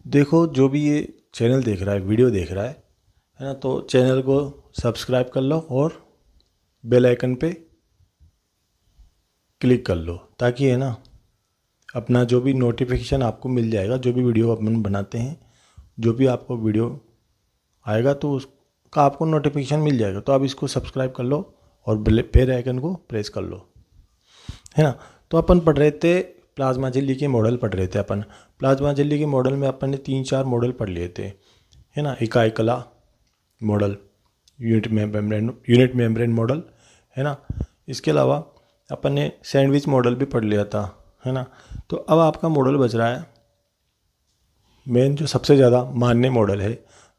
देखो, जो भी ये चैनल देख रहा है, वीडियो देख रहा है ना, तो चैनल को सब्सक्राइब कर लो और बेल आइकन पे क्लिक कर लो, ताकि है ना अपना जो भी नोटिफिकेशन आपको मिल जाएगा। जो भी वीडियो अपन बनाते हैं, जो भी आपको वीडियो आएगा तो उसका आपको नोटिफिकेशन मिल जाएगा। तो आप इसको सब्सक्राइब कर लो और बेल आइकन को प्रेस कर लो, है ना। तो अपन पढ़ रहे थे प्लाज्मा झिल्ली के मॉडल पढ़ रहे थे अपन। प्लाज्मा झिल्ली के मॉडल में अपन ने 3-4 मॉडल पढ़ लिए थे, है ना। इकाई कला मॉडल, यूनिट मेम्ब्रेन मॉडल, है ना। इसके अलावा अपन ने सैंडविच मॉडल भी पढ़ लिया था, है ना। तो अब आपका मॉडल बच रहा है मेन, जो सबसे ज़्यादा मान्य मॉडल है,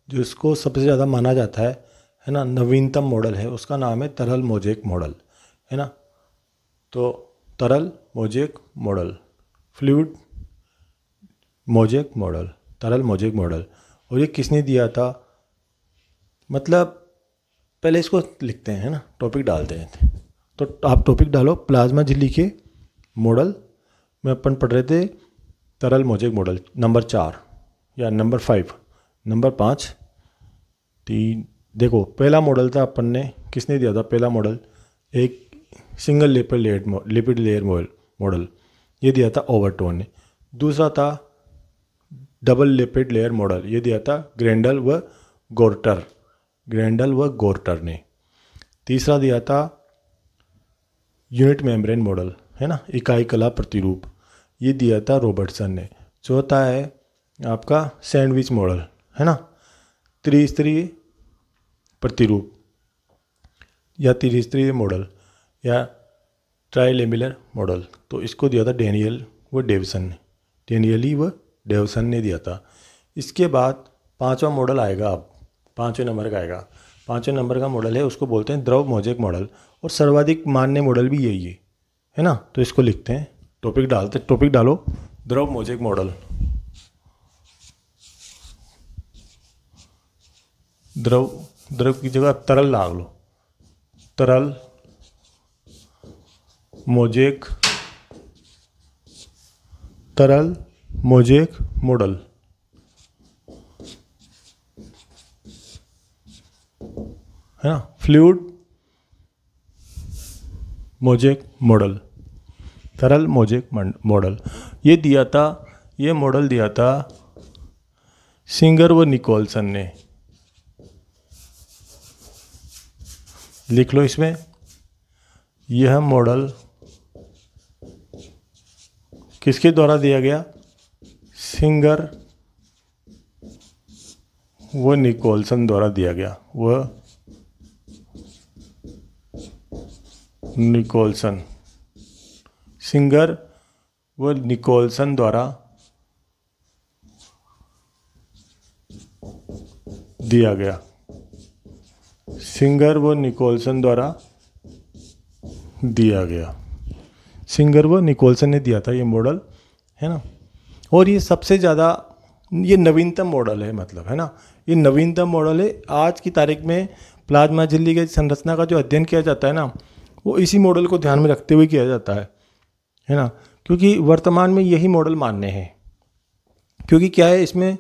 जो इसको सबसे ज़्यादा माना जाता है ना, नवीनतम मॉडल है, उसका नाम है तरल मोज़ेक मॉडल, है ना। तो तरल mosaic model, fluid mosaic model, तरल मोज़ेक मॉडल। और ये किसने दिया था, मतलब पहले इसको लिखते हैं, है ना, टॉपिक डालते हैं। तो आप टॉपिक डालो प्लाज्मा झिल्ली के मॉडल में अपन पढ़ रहे थे तरल मोज़ेक मॉडल नंबर 4 या नंबर 5, नंबर 5, 3। देखो, पहला मॉडल था अपन ने, किसने दिया था पहला मॉडल, एक सिंगल लिपिड लेयर मॉडल, ये दिया था ओवरटोन ने। दूसरा था डबल लिपिड लेयर मॉडल, ये दिया था ग्रेंडल व गोर्टर ने। तीसरा दिया था यूनिट मेम्ब्रेन मॉडल, है ना, इकाई कला प्रतिरूप, ये दिया था रॉबर्टसन ने। चौथा है आपका सैंडविच मॉडल, है ना, त्रिस्तरीय प्रतिरूप या त्रिस्तरीय मॉडल या ट्राइलेमिलर मॉडल, तो इसको दिया था डेनियली व डेवसन ने दिया था। इसके बाद पांचवा मॉडल आएगा, अब 5वें नंबर का आएगा। 5वें नंबर का मॉडल है, उसको बोलते हैं द्रव मोज़ेक मॉडल, और सर्वाधिक मान्य मॉडल भी यही है ना। तो इसको लिखते हैं, टॉपिक डालो द्रव मोज़ेक मॉडल। द्रव की जगह तरल डाल लो, तरल मोज़ेक मॉडल, है ना। फ्लूइड मोज़ेक मॉडल, तरल मोज़ेक मॉडल, ये मॉडल दिया था सिंगर व निकोलसन ने। लिख लो इसमें, यह मॉडल किसके द्वारा दिया गया, सिंगर व निकोलसन द्वारा दिया गया, सिंगर व निकोलसन द्वारा दिया गया, सिंगर व निकोलसन ने दिया था ये मॉडल, है ना। और ये सबसे ज़्यादा, ये नवीनतम मॉडल है, मतलब, है ना, ये नवीनतम मॉडल है। आज की तारीख में प्लाज्मा झिल्ली के संरचना का जो अध्ययन किया जाता है ना, वो इसी मॉडल को ध्यान में रखते हुए किया जाता है ना। क्योंकि वर्तमान में यही मॉडल मान्य है। क्योंकि क्या है, इसमें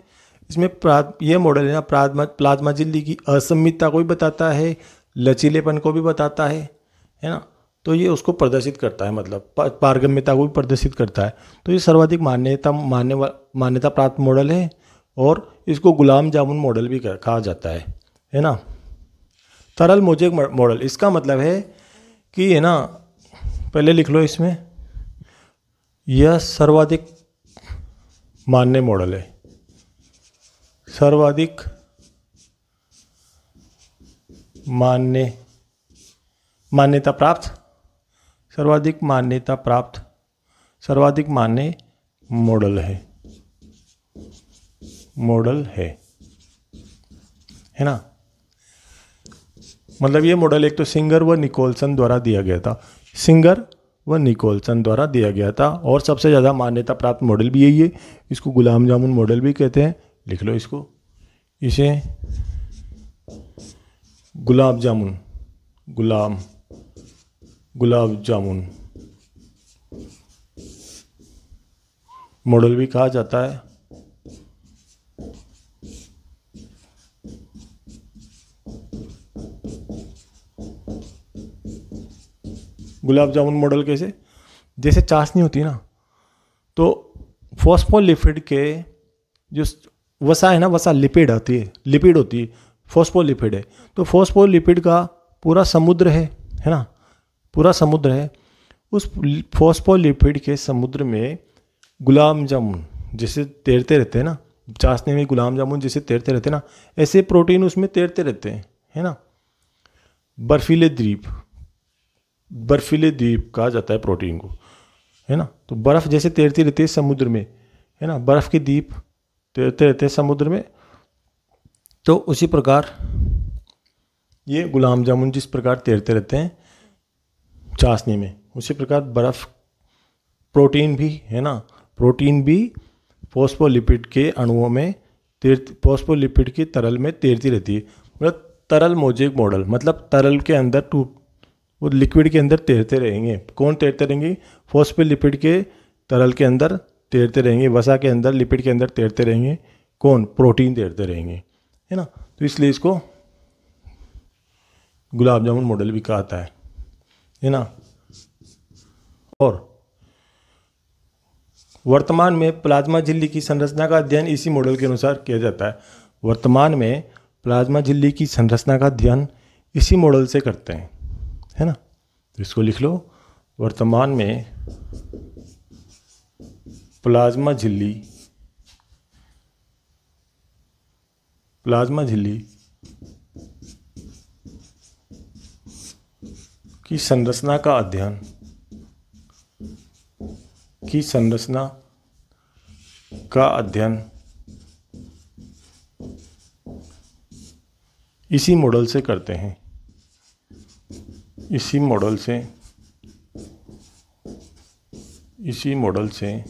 ये मॉडल है ना, प्लाज्मा झिल्ली की असममितता को भी बताता है, लचीलेपन को भी बताता है ना। तो ये उसको प्रदर्शित करता है, मतलब पारगम्यता को भी प्रदर्शित करता है। तो ये सर्वाधिक मान्यता प्राप्त मॉडल है, और इसको गुलाम जामुन मॉडल भी कहा जाता है ना। तरल मोज़ेक मॉडल, इसका मतलब है कि, है ना, पहले लिख लो इसमें, यह सर्वाधिक मान्य मॉडल है, सर्वाधिक मान्यता प्राप्त सर्वाधिक मान्य मॉडल है ना। मतलब ये मॉडल एक तो सिंगर व निकोलसन द्वारा दिया गया था, और सबसे ज़्यादा मान्यता प्राप्त मॉडल भी यही है। इसको गुलाम जामुन मॉडल भी कहते हैं। लिख लो इसको, इसे गुलाब जामुन मॉडल भी कहा जाता है, गुलाब जामुन मॉडल कैसे, जैसे चाशनी होती है ना, तो फॉस्फोलिपिड के जो वसा है ना, वसा लिपिड होती है, फॉस्फोलिपिड है। तो फॉस्फोलिपिड का पूरा समुद्र है ना, पूरा समुद्र है। उस फॉस्फोलिपिड के समुद्र में गुलाब जामुन जैसे तैरते रहते हैं ना, चाशनी में गुलाब जामुन जैसे तैरते रहते हैं ना, ऐसे प्रोटीन उसमें तैरते रहते हैं, है ना। बर्फीले द्वीप कहा जाता है प्रोटीन को, है ना। तो बर्फ़ जैसे तैरती रहती है समुद्र में, है ना, बर्फ़ के द्वीप तैरते रहते हैं समुद्र में। तो उसी प्रकार ये गुलाब जामुन जिस प्रकार तैरते रहते हैं चाशनी में, उसी प्रकार बर्फ़ प्रोटीन भी, है ना, प्रोटीन भी फॉस्फोलिपिड के अणुओं में फॉस्फोलिपिड की तरल में तैरती रहती है। मतलब तरल मोज़ेक मॉडल, मतलब तरल के अंदर वो लिक्विड के अंदर तैरते रहेंगे। कौन तैरते रहेंगे? फॉस्फोलिपिड के तरल के अंदर तैरते रहेंगे, वसा के अंदर, लिपिड के अंदर तैरते रहेंगे। कौन? प्रोटीन तैरते रहेंगे, है ना। तो इसलिए इसको गुलाब जामुन मॉडल भी कहा जाता है ना। और वर्तमान में प्लाज्मा झिल्ली की संरचना का अध्ययन इसी मॉडल के अनुसार किया जाता है। वर्तमान में प्लाज्मा झिल्ली की संरचना का अध्ययन इसी मॉडल से करते हैं, है ना। तो इसको लिख लो, वर्तमान में प्लाज्मा झिल्ली की संरचना का अध्ययन इसी मॉडल से करते हैं।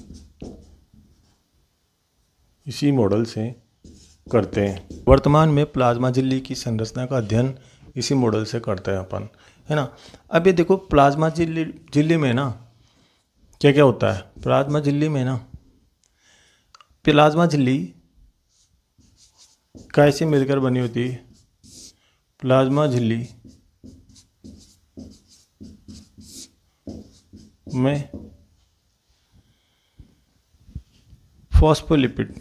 इसी मॉडल से करते हैं। वर्तमान में प्लाज्मा झिल्ली की संरचना का अध्ययन इसी मॉडल से करते हैं अपन, है ना। अब ये देखो, प्लाज्मा झिल्ली में ना क्या क्या होता है। प्लाज्मा झिल्ली कैसे मिलकर बनी होती है? प्लाज्मा झिल्ली में फॉस्फोलिपिड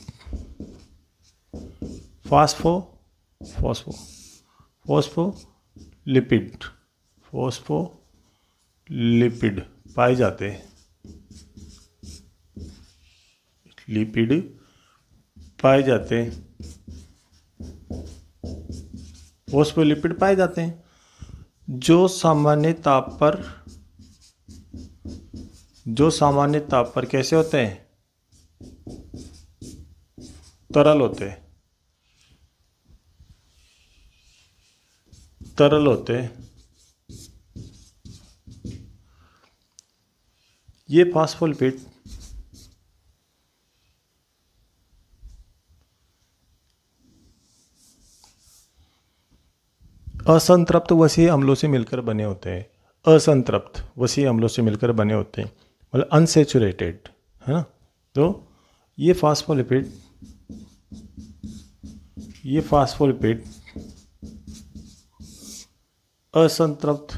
पाए जाते हैं। फॉस्फोलिपिड पाए जाते हैं जो सामान्य ताप पर कैसे होते हैं? तरल होते। ये फॉस्फोलिपिड असंतृप्त वसीय अम्लों से मिलकर बने होते हैं। मतलब अनसैचुरेटेड, है ना। तो ये फॉस्फोलिपिड असंतृप्त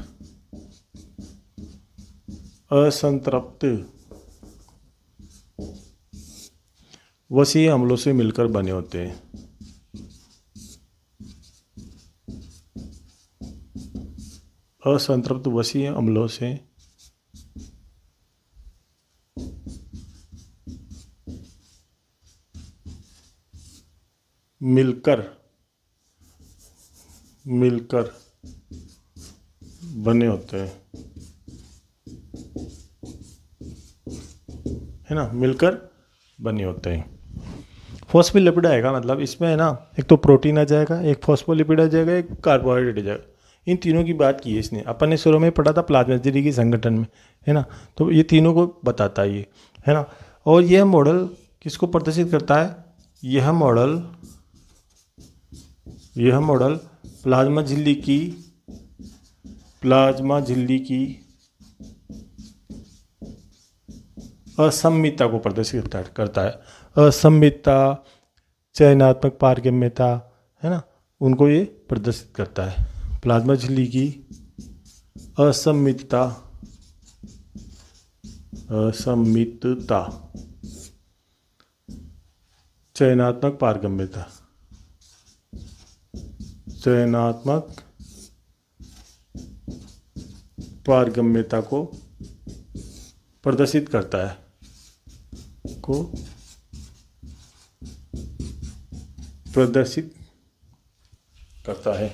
वसीय अम्लों से मिलकर बने होते हैं। असंतृप्त वसीय अम्लों से मिलकर बने होते हैं, है ना, मिलकर बने होते हैं। फॉस्फोलिपिड आएगा, मतलब इसमें है ना, एक तो प्रोटीन आ जाएगा, एक फॉस्फोलिपिड आ जाएगा, एक कार्बोहाइड्रेट आ जाएगा। इन तीनों की बात की है इसने, अपन ने शुरू में पढ़ा था प्लाज्मा झिल्ली की संगठन में, है ना। तो ये तीनों को बताता है ये, है ना। और यह मॉडल किसको प्रदर्शित करता है? यह मॉडल प्लाज्मा झिल्ली की असममितता को प्रदर्शित करता है। असममितता, चयनात्मक पारगम्यता, है ना, उनको ये प्रदर्शित करता है। प्लाज्मा झिल्ली की असममितता असमितता, चयनात्मक पारगम्यता, चयनात्मक पारगम्यता को प्रदर्शित करता है, को प्रदर्शित करता है।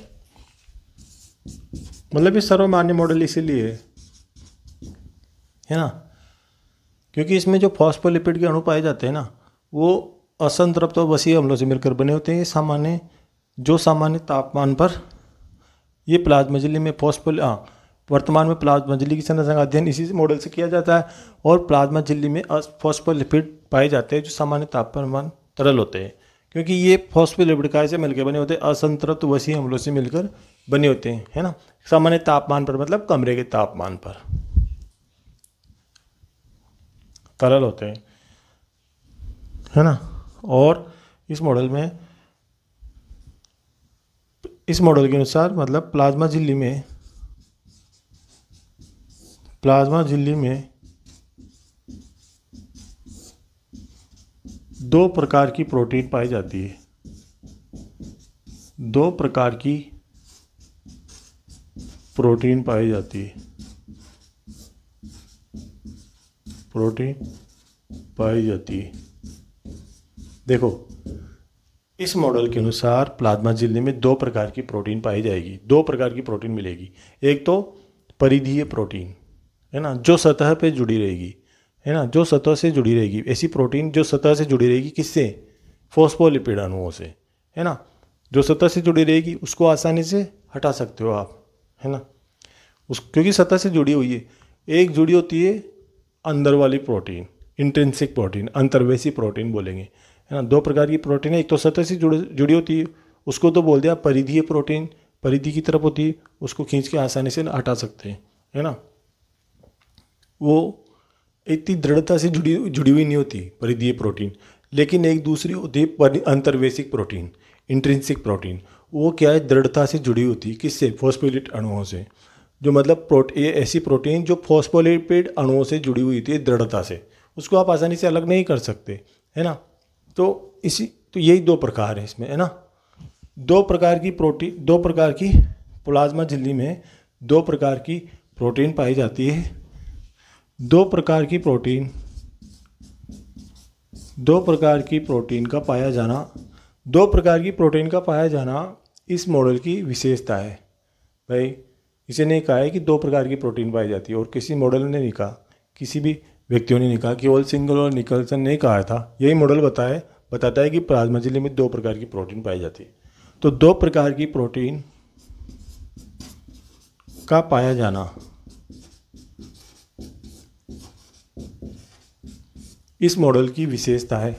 मतलब ये सर्वमान्य मॉडल इसीलिए है ना, क्योंकि इसमें जो फॉस्फोलिपिड के अणु पाए जाते हैं ना, वो असंतृप्त और वसीय अम्लों से मिलकर बने होते हैं। सामान्य तापमान पर ये प्लाज्मा झिल्ली में वर्तमान में प्लाज्मा झिल्ली की संरचना का अध्ययन इसी मॉडल से किया जाता है। और प्लाज्मा झिल्ली में फॉस्फोलिपिड पाए जाते हैं जो सामान्य तापमान तरल होते हैं, क्योंकि ये फॉस्फोलिपिड काय से मिलकर बने होते हैं, असंतृप्त वसीय अम्लों से मिलकर बने होते हैं, है ना। सामान्य तापमान पर मतलब कमरे के तापमान पर तरल होते हैं, है ना। और इस मॉडल के अनुसार मतलब प्लाज्मा झिल्ली में दो प्रकार की प्रोटीन पाई जाती है। दो प्रकार की प्रोटीन पाई जाती है। देखो, इस मॉडल के अनुसार प्लाज्मा झिल्ली में दो प्रकार की प्रोटीन पाई जाएगी, दो प्रकार की प्रोटीन मिलेगी। एक तो परिधीय प्रोटीन, है ना, जो सतह पे जुड़ी रहेगी, है ना, जो सतह से जुड़ी रहेगी। ऐसी प्रोटीन जो सतह से जुड़ी रहेगी, किससे? फॉस्फोलिपिड अणुओं से, है ना। जो सतह से जुड़ी रहेगी उसको आसानी से हटा सकते हो आप, है ना, क्योंकि सतह से जुड़ी हुई है। एक जुड़ी होती है अंदर वाली प्रोटीन, इंट्रिंसिक प्रोटीन, अंतर्वेशी प्रोटीन बोलेंगे, है ना। दो प्रकार की प्रोटीन है, एक तो सतह से जुड़ी होती है, उसको तो बोल दिया परिधीय प्रोटीन, परिधि की तरफ होती है, उसको खींच के आसानी से हटा सकते हैं, है ना। वो इतनी दृढ़ता से जुड़ी हुई नहीं होती परिधीय प्रोटीन, लेकिन एक दूसरी होती है अंतर्वेशिक प्रोटीन, इंट्रिंसिक प्रोटीन। वो क्या है, दृढ़ता से जुड़ी होती है, किससे? फॉस्फोलिपिड अणुओं से। जो मतलब ये ऐसी प्रोटीन जो फॉस्फोलिपिड अणुओं से जुड़ी हुई थी दृढ़ता से, उसको आप आसानी से अलग नहीं कर सकते, है ना। तो यही दो प्रकार है इसमें, है ना। दो प्रकार की प्लाज्मा झिल्ली में दो प्रकार की प्रोटीन पाई जाती है। दो प्रकार की प्रोटीन का पाया जाना इस मॉडल की विशेषता है। भाई, इसे नहीं कहा है कि दो प्रकार की प्रोटीन पाई जाती है, और किसी मॉडल ने नहीं कहा, किसी भी व्यक्तियों ने नहीं कहा, केवल सिंगल और निकलसन ने कहा था। यही मॉडल बताता है कि प्लाज्मा झिल्ली में दो प्रकार की प्रोटीन पाई जाती है। तो दो प्रकार की प्रोटीन का पाया जाना इस मॉडल की विशेषता है।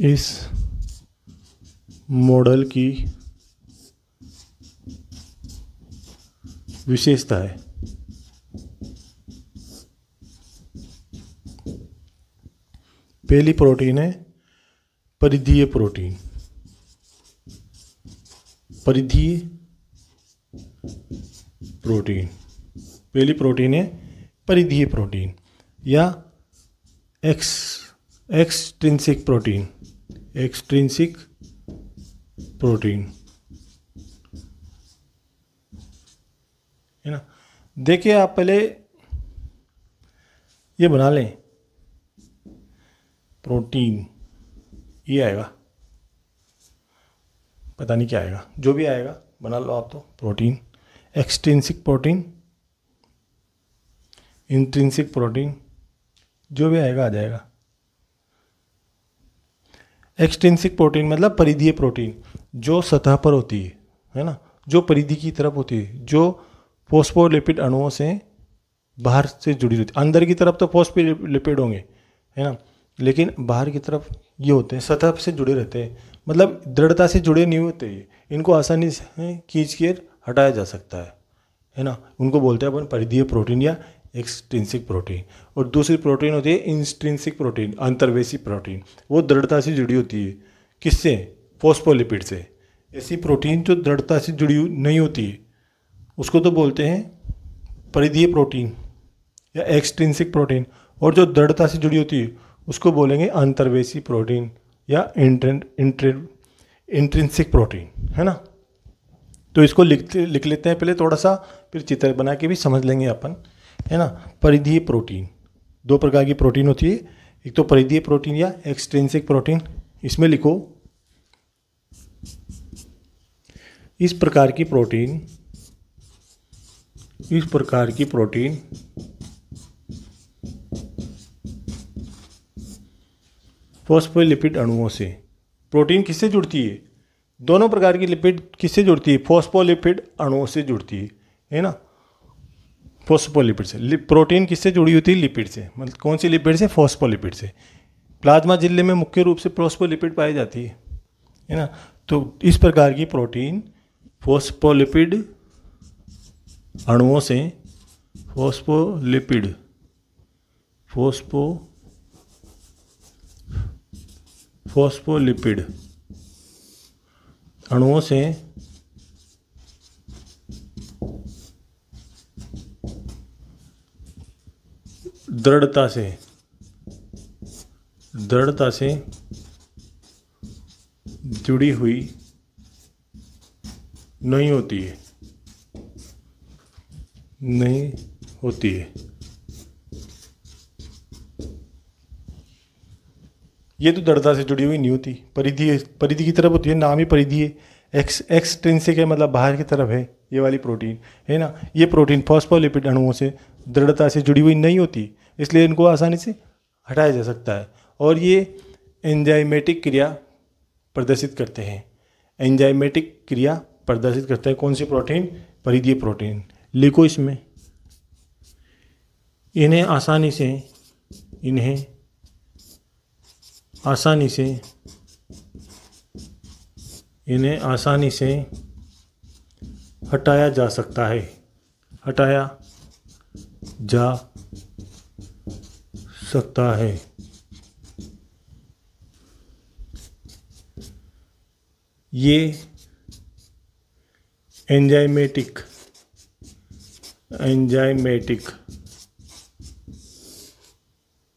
इस मॉडल की विशेषता है। पहली प्रोटीन है परिधीय प्रोटीन। पहली प्रोटीन है परिधीय प्रोटीन या एक्सट्रिंसिक प्रोटीन, है ना। देखिए, आप पहले ये बना लें, प्रोटीन ये आएगा, पता नहीं क्या आएगा, जो भी आएगा बना लो आप। तो protein, extrinsic protein, intrinsic protein, जो भी आएगा आ जाएगा। एक्सट्रिंसिक प्रोटीन मतलब परिधीय प्रोटीन, जो सतह पर होती है ना, जो परिधि की तरफ होती है, जो फॉस्फोलिपिड अणुओं से बाहर से जुड़ी होती है। अंदर की तरफ तो फॉस्फोलिपिड होंगे, है ना, लेकिन बाहर की तरफ ये होते हैं, सतह से जुड़े रहते हैं, मतलब दृढ़ता से जुड़े नहीं होते ये, इनको आसानी से खींच के हटाया जा सकता है ना। उनको बोलते हैं अपन परिधीय प्रोटीन या एक्सट्रिंसिक प्रोटीन। और दूसरी प्रोटीन होती है इंट्रिंसिक प्रोटीन, अंतर्वेशी प्रोटीन। वो दृढ़ता से जुड़ी होती है, किससे? फॉस्फोलिपिड से। ऐसी प्रोटीन जो दृढ़ता से जुड़ी नहीं होती है उसको तो बोलते हैं परिधीय प्रोटीन या एक्सट्रिंसिक प्रोटीन, और जो दृढ़ता से जुड़ी होती है उसको बोलेंगे अंतर्वेशी प्रोटीन या इंट्रिंसिक प्रोटीन, है ना। तो इसको लिख लेते हैं पहले थोड़ा सा, फिर चित्र बना के भी समझ लेंगे अपन, है ना। परिधीय प्रोटीन, दो प्रकार की प्रोटीन होती है, एक तो परिधीय प्रोटीन या एक्सट्रिंसिक प्रोटीन। इसमें लिखो इस प्रकार की प्रोटीन फॉस्फोलिपिड अणुओं से। प्रोटीन किससे जुड़ती है? दोनों प्रकार की लिपिड किससे जुड़ती है? फॉस्फोलिपिड अणुओं से जुड़ती है ना। फॉस्फोलिपिड से। प्रोटीन किससे जुड़ी होती है? लिपिड से। मतलब कौन सी लिपिड से? फॉस्फोलिपिड से। प्लाज्मा झिल्ली में मुख्य रूप से फॉस्फोलिपिड पाई जाती है ना। तो इस प्रकार की प्रोटीन फॉस्फोलिपिड अणुओं से, फॉस्फोलिपिड अणुओं से दृढ़ता से जुड़ी हुई नहीं होती है। ये तो दृढ़ता से जुड़ी हुई नहीं होती, परिधि की तरफ होती है, नाम ही परिधि है। एक्सट्रिंसिक है मतलब बाहर की तरफ है ये वाली प्रोटीन, है ना। ये प्रोटीन फॉस्फोलिपिड अणुओं से दृढ़ता से जुड़ी हुई नहीं होती, इसलिए इनको आसानी से हटाया जा सकता है। और ये एंजाइमेटिक क्रिया प्रदर्शित करते हैं। कौन सी प्रोटीन? परिधीय प्रोटीन। लिखो इसमें, इन्हें आसानी से हटाया जा सकता है। ये एंजाइमेटिक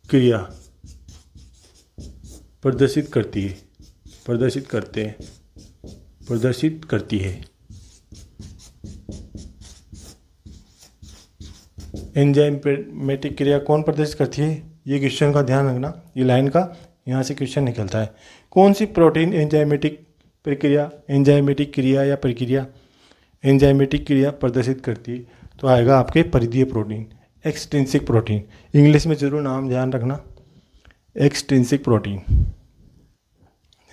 क्रिया प्रदर्शित करती है। एंजाइमेटिक क्रिया कौन प्रदर्शित करती है? ये क्वेश्चन का ध्यान रखना, ये लाइन का यहाँ से क्वेश्चन निकलता है। कौन सी प्रोटीन एंजाइमेटिक क्रिया प्रदर्शित करती है? तो आएगा आपके परिधीय प्रोटीन, एक्सट्रिंसिक प्रोटीन। इंग्लिश में जरूर नाम ध्यान रखना, एक्सट्रिंसिक प्रोटीन,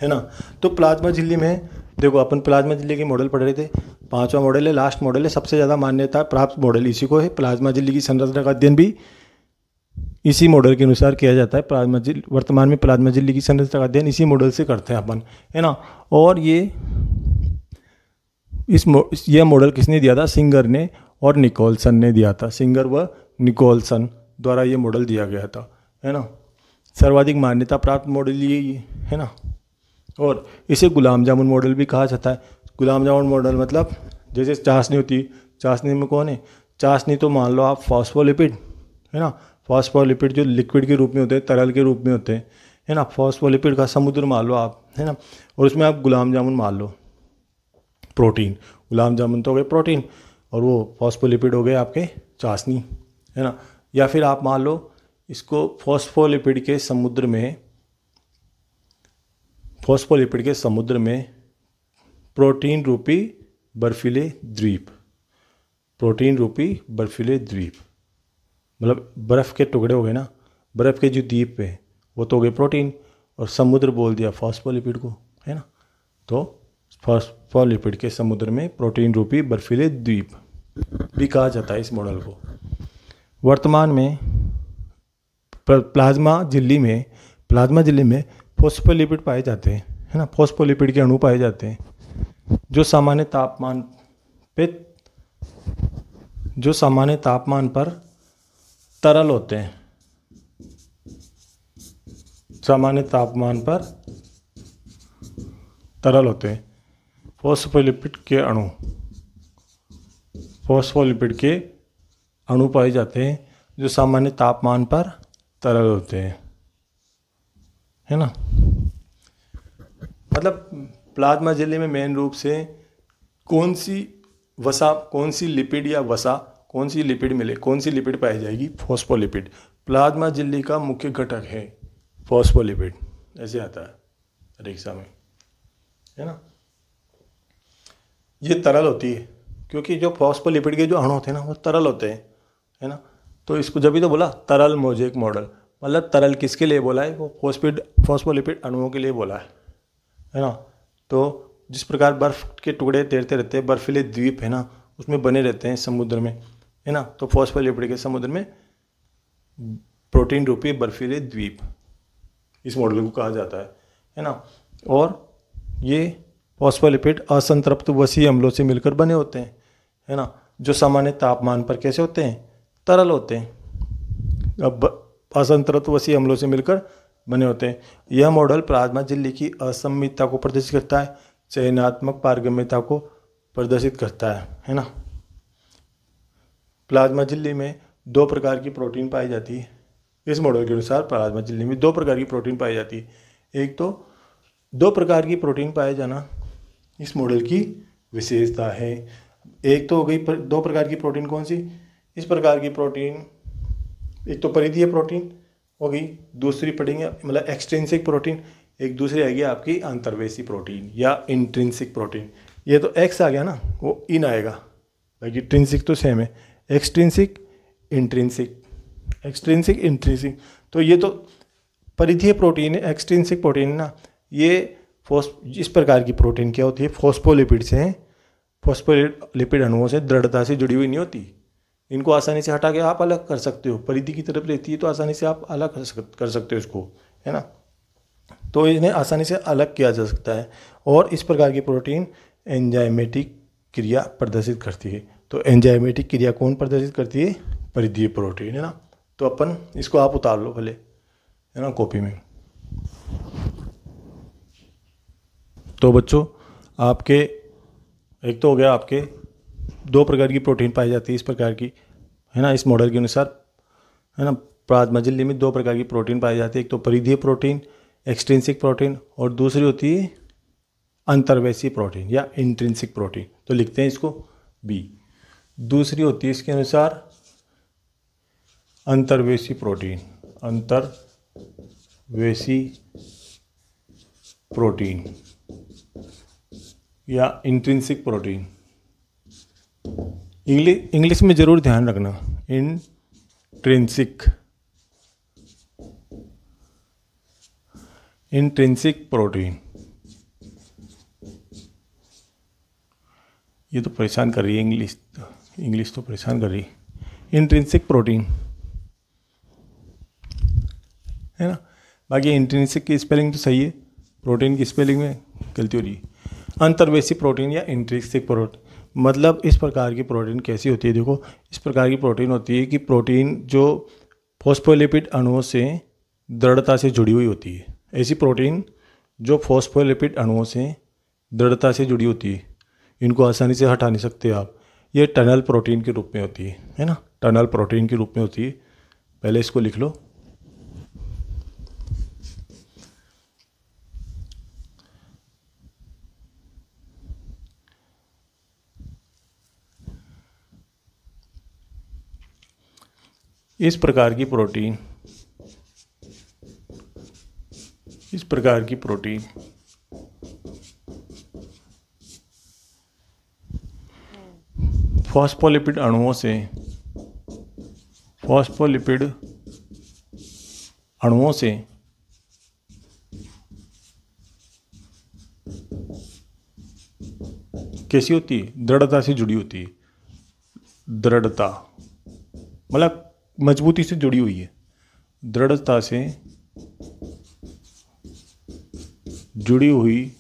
है ना। तो प्लाज्मा झिल्ली में देखो, अपन प्लाज्मा झिल्ली के मॉडल पढ़ रहे थे। 5वां मॉडल है, लास्ट मॉडल है, सबसे ज़्यादा मान्यता प्राप्त मॉडल इसी को है। प्लाज्मा झिल्ली की संरचना का अध्ययन भी इसी मॉडल के अनुसार किया जाता है। वर्तमान में प्लाज्मा झिल्ली की संरचना का अध्ययन इसी मॉडल से करते हैं अपन, है ना। और यह मॉडल किसने दिया था? सिंगर ने और निकोलसन ने दिया था। सिंगर व निकोलसन द्वारा ये मॉडल दिया गया था, है ना। सर्वाधिक मान्यता प्राप्त मॉडल ये है ना। और इसे गुलाम जामुन मॉडल भी कहा जाता है। गुलाम जामुन मॉडल मतलब जैसे चाशनी होती है, चाशनी में कौन है? चाशनी तो मान लो आप फॉस्फोलिपिड, है ना। फॉस्फोलिपिड जो लिक्विड के रूप में होते हैं, तरल के रूप में होते हैं, है ना। फॉस्फोलिपिड का समुद्र मान लो आप, है ना। और उसमें आप गुलाम जामुन मान लो प्रोटीन। गुलाम जामुन तो हो गए प्रोटीन, और वो फॉस्फोलिपिड हो गए आपके चाशनी, है ना। या फिर आप मान लो इसको फॉस्फोलिपिड के समुद्र में प्रोटीन रूपी बर्फीले द्वीप, मतलब बर्फ़ के टुकड़े हो गए ना, बर्फ़ के जो द्वीप पे वो तो हो गए प्रोटीन, और समुद्र बोल दिया फॉस्फोलिपिड को, है ना। तो फॉस्फोलिपिड के समुद्र में प्रोटीन रूपी बर्फीले द्वीप भी कहा जाता है इस मॉडल को। वर्तमान में प्लाज्मा झिल्ली में फॉस्फोलिपिड पाए जाते हैं, है ना। फॉस्फोलिपिड के अणु पाए जाते हैं जो सामान्य तापमान पर तरल होते हैं। फॉस्फोलिपिड के अणु पाए जाते हैं जो सामान्य तापमान पर तरल होते हैं, है ना। मतलब प्लाज्मा झिल्ली में मेन रूप से कौन सी वसा, कौन सी लिपिड या वसा, कौन सी लिपिड मिले, कौन सी लिपिड पाई जाएगी, फॉस्फोलिपिड। प्लाज्मा झिल्ली का मुख्य घटक है फॉस्फोलिपिड, ऐसे आता है परीक्षा में, है ना। ये तरल होती है क्योंकि जो फॉस्फोलिपिड के जो अणु होते हैं ना वो तरल होते हैं, है ना। तो इसको जब भी तो बोला तरल मोज़ेक मॉडल, मतलब तरल किसके लिए बोला है, वो फॉस्फोलिपिड अणुओं के लिए बोला है ना। तो जिस प्रकार बर्फ़ के टुकड़े तैरते रहते हैं, बर्फीले द्वीप है ना उसमें बने रहते हैं समुद्र में, है ना। तो फॉस्फोलिपिड के समुद्र में प्रोटीन रूपी बर्फीले द्वीप, इस मॉडल को कहा जाता है ना। और ये फॉस्फोलिपिड असंतृप्त वसीय अम्लों से मिलकर बने होते हैं, है ना, जो सामान्य तापमान पर कैसे होते हैं, तरल होते हैं। अब असंतृप्त वसीय अम्लों से मिलकर बने होते हैं। यह मॉडल प्लाज्मा झिल्ली की असममितता को प्रदर्शित करता है, चयनात्मक पारगम्यता को प्रदर्शित करता है ना। प्लाज्मा झिल्ली में 2 प्रकार की प्रोटीन पाई जाती है। इस मॉडल के अनुसार प्लाज्मा झिल्ली में 2 प्रकार की प्रोटीन पाई जाती है। एक तो 2 प्रकार की प्रोटीन पाए जाना इस मॉडल की विशेषता है। एक तो हो गई 2 प्रकार की प्रोटीन, कौन सी, इस प्रकार की प्रोटीन, एक तो परिधीय प्रोटीन हो गई, दूसरी पढ़ेंगे मतलब एक्सट्रिंसिक प्रोटीन, एक दूसरी आएगी आपकी अंतर्वेशी प्रोटीन या इंट्रिंसिक प्रोटीन। ये तो एक्स आ गया ना, वो इन आएगा, बाकी ट्रिंसिक तो सेम है, एक्सट्रिंसिक इंट्रिंसिक, एक्सट्रिंसिक इंट्रिंसिक। तो ये तो परिधीय प्रोटीन है, एक्सट्रिंसिक प्रोटीन है ना। ये इस प्रकार की प्रोटीन क्या होती है, फॉस्फोलिपिड से, फॉस्फोलिपिड अणुओं से दृढ़ता से जुड़ी हुई नहीं होती। इनको आसानी से हटा के आप अलग कर सकते हो, परिधि की तरफ रहती है तो आसानी से आप अलग कर सकते हो इसको, है ना। तो इन्हें आसानी से अलग किया जा सकता है। और इस प्रकार की प्रोटीन एंजाइमेटिक क्रिया प्रदर्शित करती है। तो एंजाइमेटिक क्रिया कौन प्रदर्शित करती है, परिधीय प्रोटीन, है ना। तो अपन इसको आप उतार लो भले, है ना, कॉपी में। तो बच्चों आपके एक तो हो गया, आपके 2 प्रकार की प्रोटीन पाई जाती है इस प्रकार की, है ना, इस मॉडल के अनुसार, है ना। प्लाज्मा झिल्ली में 2 प्रकार की प्रोटीन पाई जाती है, एक तो परिधीय प्रोटीन एक्सट्रिंसिक प्रोटीन और दूसरी होती है अंतर्वेशी प्रोटीन या इंट्रिंसिक प्रोटीन। तो लिखते हैं इसको बी। दूसरी होती है इसके अनुसार अंतर्वेशी प्रोटीन, अंतर्वेशी प्रोटीन या इंट्रिंसिक प्रोटीन। इंग्लिश में ज़रूर ध्यान रखना, इंट्रिंसिक प्रोटीन। ये तो परेशान कर रही है इंग्लिश तो परेशान कर रही है। इंट्रिंसिक प्रोटीन, है ना। बाकी इंट्रिंसिक की स्पेलिंग तो सही है, प्रोटीन की स्पेलिंग में गलती हो रही है। अंतर्वेशी प्रोटीन या इंट्रिंसिक प्रोटीन, मतलब इस प्रकार की प्रोटीन कैसी होती है, देखो इस प्रकार की प्रोटीन होती है कि प्रोटीन जो फॉस्फोलिपिड अणुओं से दृढ़ता से जुड़ी हुई होती है। ऐसी प्रोटीन जो फॉस्फोलिपिड अणुओं से दृढ़ता से जुड़ी होती है, इनको आसानी से हटा नहीं सकते आप। ये टनल प्रोटीन के रूप में होती है ना, टनल प्रोटीन के रूप में होती है। पहले इसको लिख लो। इस प्रकार की प्रोटीन फॉस्फोलिपिड अणुओं से कैसी होती है, दृढ़ता से जुड़ी होती है। दृढ़ता मतलब मजबूती से जुड़ी हुई है, दृढ़ता से जुड़ी हुई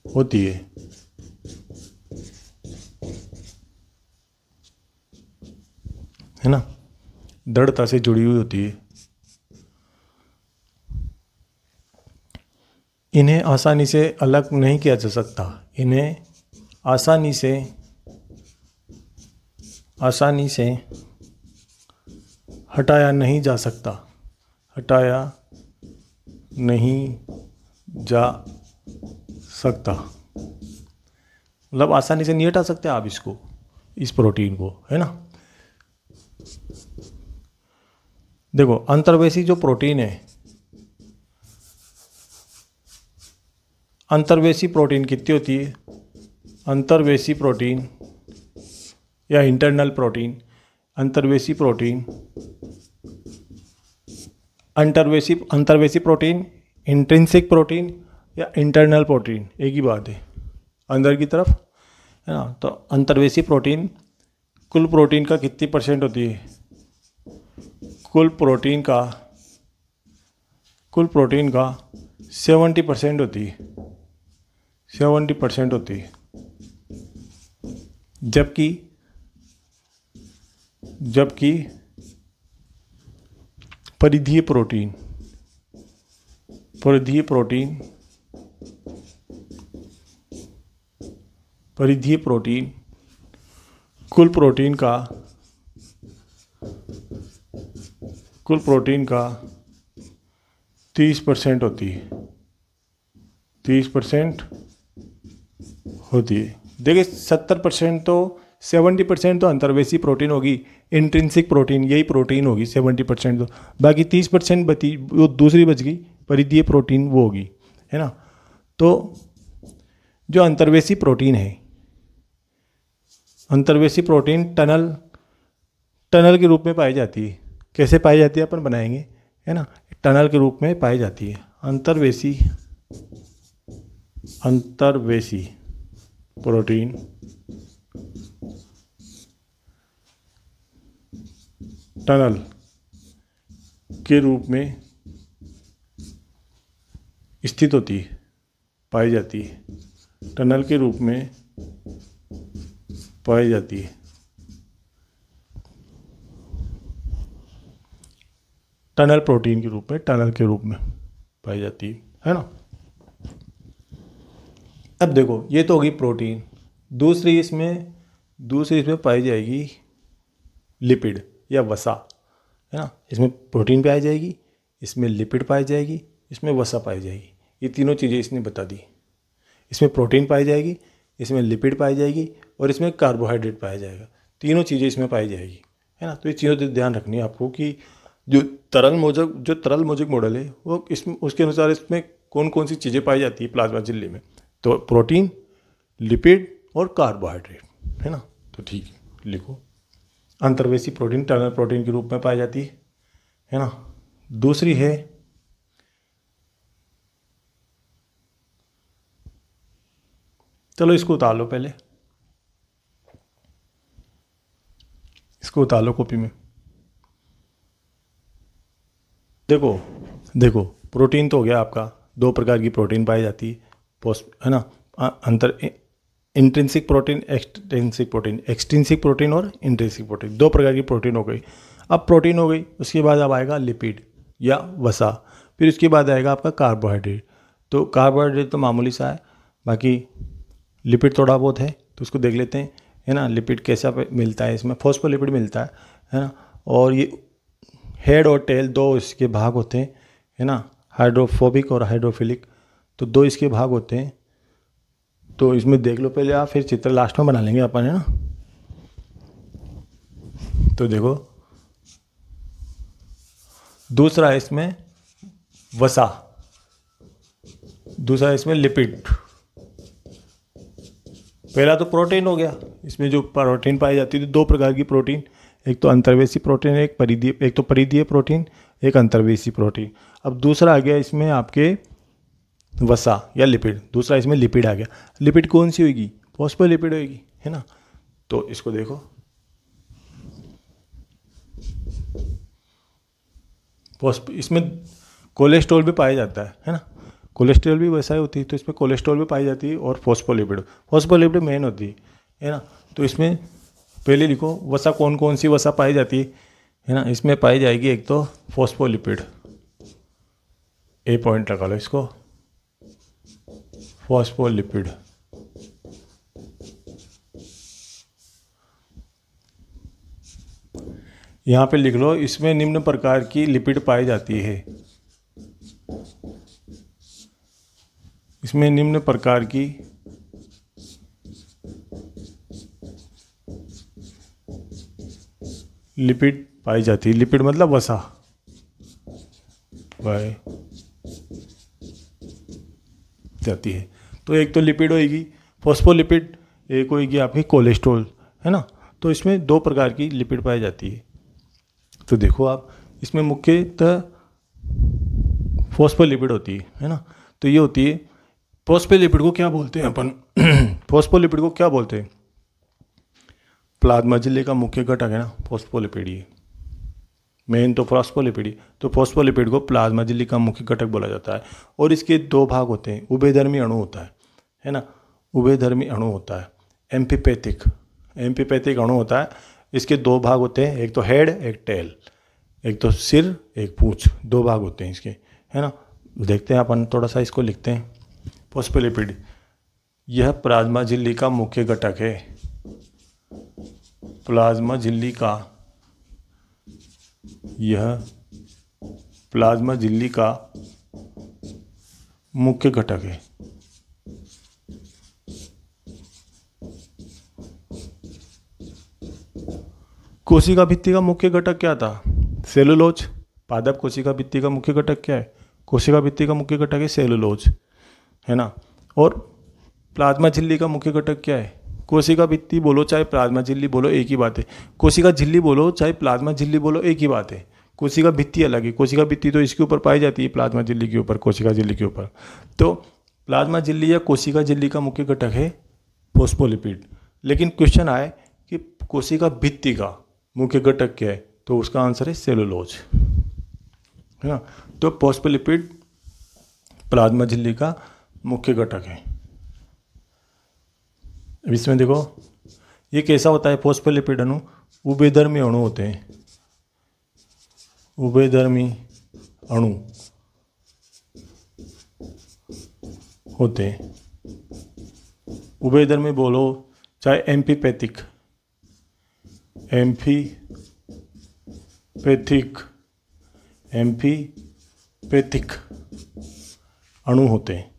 होती है ना, दृढ़ता से जुड़ी हुई होती है। इन्हें आसानी से अलग नहीं किया जा सकता, इन्हें आसानी से हटाया नहीं जा सकता, हटाया नहीं जा सकता, मतलब आसानी से नहीं हटा सकते आप इसको, इस प्रोटीन को, है ना। देखो अंतर्वेशी जो प्रोटीन है, अंतर्वेशी प्रोटीन कितनी होती है, अंतर्वेशी प्रोटीन या इंटरनल प्रोटीन, अंतर्वेशी प्रोटीन, अंतर्वेशी प्रोटीन, इंट्रिंसिक प्रोटीन या इंटरनल प्रोटीन, एक ही बात है, अंदर की तरफ, है ना। तो अंतर्वेशी प्रोटीन कुल प्रोटीन का कितनी परसेंट होती है, कुल प्रोटीन का 70% होती है, 70% होती है। जबकि परिधीय प्रोटीन कुल प्रोटीन का 30% होती है, 30% होती है। देखिए 70% तो 70% तो अंतर्वेशी प्रोटीन होगी, इंट्रिंसिक प्रोटीन यही प्रोटीन होगी 70%, तो बाकी 30% बची, वो दूसरी बच गई परिधीय प्रोटीन, वो होगी, है ना। तो जो अंतर्वेशी प्रोटीन है, अंतर्वेशी प्रोटीन टनल के रूप में पाई जाती है। कैसे पाई जाती है अपन बनाएंगे, है ना। टनल के रूप में पाई जाती है अंतर्वेशी प्रोटीन टनल के रूप में स्थित होती है, पाई जाती है, टनल के रूप में पाई जाती है, टनल प्रोटीन के रूप में, टनल के रूप में पाई जाती है ना। अब देखो ये तो होगी प्रोटीन, दूसरी इसमें पाई जाएगी लिपिड या वसा, है ना। इसमें प्रोटीन पाई जाएगी, इसमें लिपिड पाई जाएगी, इसमें वसा पाई जाएगी। ये तीनों चीज़ें इसने बता दी। इसमें प्रोटीन पाई जाएगी, इसमें लिपिड पाई जाएगी और इसमें कार्बोहाइड्रेट पाया जाएगा। तीनों चीज़ें इसमें पाई जाएगी, है ना। तो ये चीज़ों ध्यान रखनी है आपको कि जो तरल मोजक मॉडल है वो इसमें, उसके अनुसार इसमें कौन कौन सी चीज़ें पाई जाती है प्लाज्मा झिल्ली में। तो प्रोटीन, लिपिड और कार्बोहाइड्रेट, है ना। तो ठीक है, लिखो अंतर्वेशी प्रोटीन टनल प्रोटीन के रूप में पाई जाती है ना। दूसरी है चलो इसको उतार लो, पहले इसको उतार लो कॉपी में। देखो प्रोटीन तो हो गया आपका, दो प्रकार की प्रोटीन पाई जाती है, है ना। इंट्रिंसिक प्रोटीन, एक्सट्रिंसिक प्रोटीन और इंट्रिंसिक प्रोटीन, दो प्रकार की प्रोटीन हो गई। अब प्रोटीन हो गई, उसके बाद अब आएगा लिपिड या वसा, फिर उसके बाद आएगा आपका कार्बोहाइड्रेट। तो कार्बोहाइड्रेट तो मामूली सा है, बाकी लिपिड थोड़ा बहुत है, तो उसको देख लेते हैं, है ना। लिपिड कैसा मिलता है, इसमें फॉस्फोलिपिड मिलता है ना। और ये हेड और टेल दो इसके भाग होते हैं, है ना, हाइड्रोफोबिक और हाइड्रोफिलिक, तो दो इसके भाग होते हैं। तो इसमें देख लो पहले आप, फिर चित्र लास्ट में बना लेंगे अपन, है ना। तो देखो दूसरा है इसमें वसा, दूसरा है इसमें लिपिड। पहला तो प्रोटीन हो गया, इसमें जो प्रोटीन पाई जाती है, दो प्रकार की प्रोटीन, एक तो अंतर्वेशी प्रोटीन, एक तो परिधीय प्रोटीन, एक अंतर्वेशी प्रोटीन। अब दूसरा आ गया इसमें आपके वसा या लिपिड, दूसरा इसमें लिपिड आ गया। लिपिड कौन सी होगी, फॉस्फोलिपिड होगी, है ना। तो इसको देखो, इसमें कोलेस्ट्रॉल भी पाया जाता है ना। कोलेस्ट्रॉल भी वैसा ही होती है, तो इसमें कोलेस्ट्रॉल भी पाई जाती है और फॉस्फोलिपिड मेन होती है ना। तो इसमें पहले लिखो वसा, कौन कौन सी वसा पाई जाती है ना। इसमें पाई जाएगी एक तो फॉस्फोलिपिड, ए पॉइंट लगा लो इसको, फॉस्फोलिपिड। यहाँ पे लिख लो, इसमें निम्न प्रकार की लिपिड पाई जाती है। इसमें निम्न प्रकार की लिपिड पाई जाती है। लिपिड मतलब वसा, पाई जाती है। तो एक तो लिपिड होगी फॉस्फोलिपिड, एक होगी आपकी कोलेस्ट्रॉल, है ना। तो इसमें दो प्रकार की लिपिड पाई जाती है। तो देखो आप, इसमें मुख्यतः फॉस्फोलिपिड होती है ना। तो ये होती है, फॉस्फोलिपिड को क्या बोलते हैं अपन फॉस्फोलिपिड को क्या बोलते हैं? प्लाज्मा झिल्ली का मुख्य घटक है ना फॉस्फोलिपिड, ये मेन तो फॉस्फोलिपिड ही। तो फॉस्फोलिपिड को प्लाज्मा झिल्ली का मुख्य घटक बोला जाता है। और इसके दो भाग होते हैं, उभयधर्मी अणु होता है ना, उभयधर्मी अणु होता है। एम्फीपैथिक अणु होता है। इसके दो भाग होते हैं, एक तो हेड एक टेल, एक तो सिर एक पूंछ, दो भाग होते हैं इसके, है ना। देखते हैं अपन, थोड़ा सा इसको लिखते हैं। फॉस्फोलिपिड यह प्लाज्मा झिल्ली का मुख्य घटक है। प्लाज्मा झिल्ली का, यह प्लाज्मा झिल्ली का मुख्य घटक है। कोशिका भित्ति का मुख्य घटक क्या था? सेलुलोज। पादप कोशिका भित्ति का मुख्य घटक क्या है? कोशिका भित्ति का मुख्य घटक है सेलुलोज, है ना। और प्लाज्मा झिल्ली का मुख्य घटक क्या है? कोशिका भित्ति बोलो चाहे प्लाज्मा झिल्ली बोलो एक ही बात है। कोशिका झिल्ली बोलो चाहे प्लाज्मा झिल्ली बोलो एक ही बात है। कोशिका भित्ति अलग है। कोशिका भित्ति तो इसके ऊपर पाई जाती है, प्लाज्मा झिल्ली के ऊपर, कोशिका झिल्ली के ऊपर। तो प्लाज्मा झिल्ली या कोशिका झिल्ली का मुख्य घटक है फॉस्फोलिपिड। लेकिन क्वेश्चन आए कि कोशिका भित्ति का मुख्य घटक क्या है, तो उसका आंसर है सेलुलोज, है ना। तो फॉस्फोलिपिड प्लाज्मा झिल्ली का मुख्य घटक है। इसमें देखो ये कैसा होता है फॉस्फोलिपिड अणु? उभयधर्मी अणु होते हैं। उभयधर्मी अणु होते हैं। उभयधर्मी बोलो चाहे एम्फीपैथिक अणु होते हैं।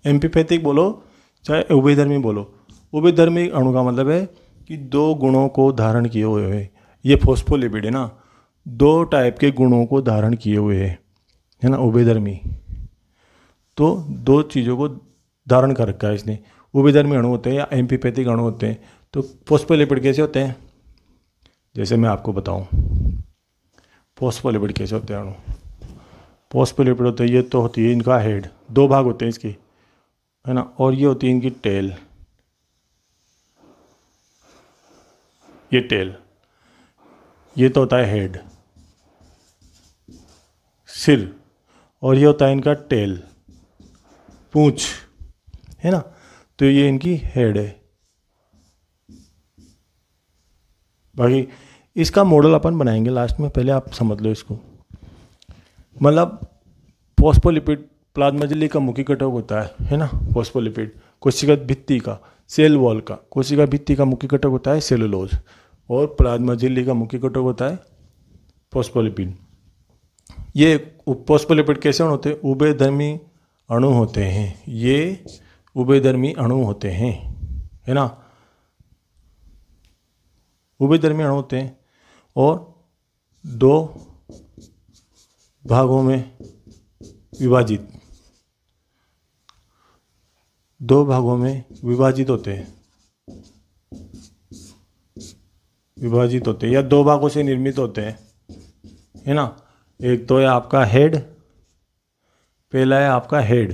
एम्फीपैथिक बोलो चाहे उभयधर्मी बोलो। उभयधर्मी अणु का मतलब है कि दो गुणों को धारण किए हुए है। ये फॉस्फोलिपिड है ना, दो टाइप के गुणों को धारण किए हुए है ना उभयधर्मी। तो दो चीज़ों को धारण कर रखा है इसने। उभयधर्मी अणु होते हैं या एम्फीपैथिक अणु होते हैं। तो फॉस्फोलिपिड कैसे होते हैं? जैसे मैं आपको बताऊं, फॉस्फोलिपिड कैसे होते हैं अणु। फॉस्फोलिपिड होते हैं, ये तो होती है इनका हेड, दो भाग होते हैं इसके, है ना। और ये होती है इनकी टेल, ये टेल, ये तो होता है हेड, सिर। और ये होता है इनका टेल, पूंछ, है ना। तो ये इनकी हेड है। बाकी इसका मॉडल अपन बनाएंगे लास्ट में, पहले आप समझ लो इसको। मतलब फॉस्फोलिपिड प्लाज्मा झिल्ली का मुख्य घटक होता है ना फॉस्फोलिपिड। कोशिका भित्ति का, सेल वॉल का, कोशिका भित्ति का मुख्य घटक होता है सेलुलोज। और प्लाज्मा झिल्ली का मुख्य घटक होता है फॉस्फोलिपिड। ये फॉस्फोलिपिड कैसे अणु होते हैं? उभयधर्मी अणु होते हैं। ये उभयधर्मी अणु होते हैं, है ना। उभयधर्मी अणु होते हैं और दो भागों में विभाजित, दो भागों में विभाजित होते हैं, विभाजित होते हैं या दो भागों से निर्मित होते हैं, है ना। एक तो है आपका हेड, पहला है आपका हेड।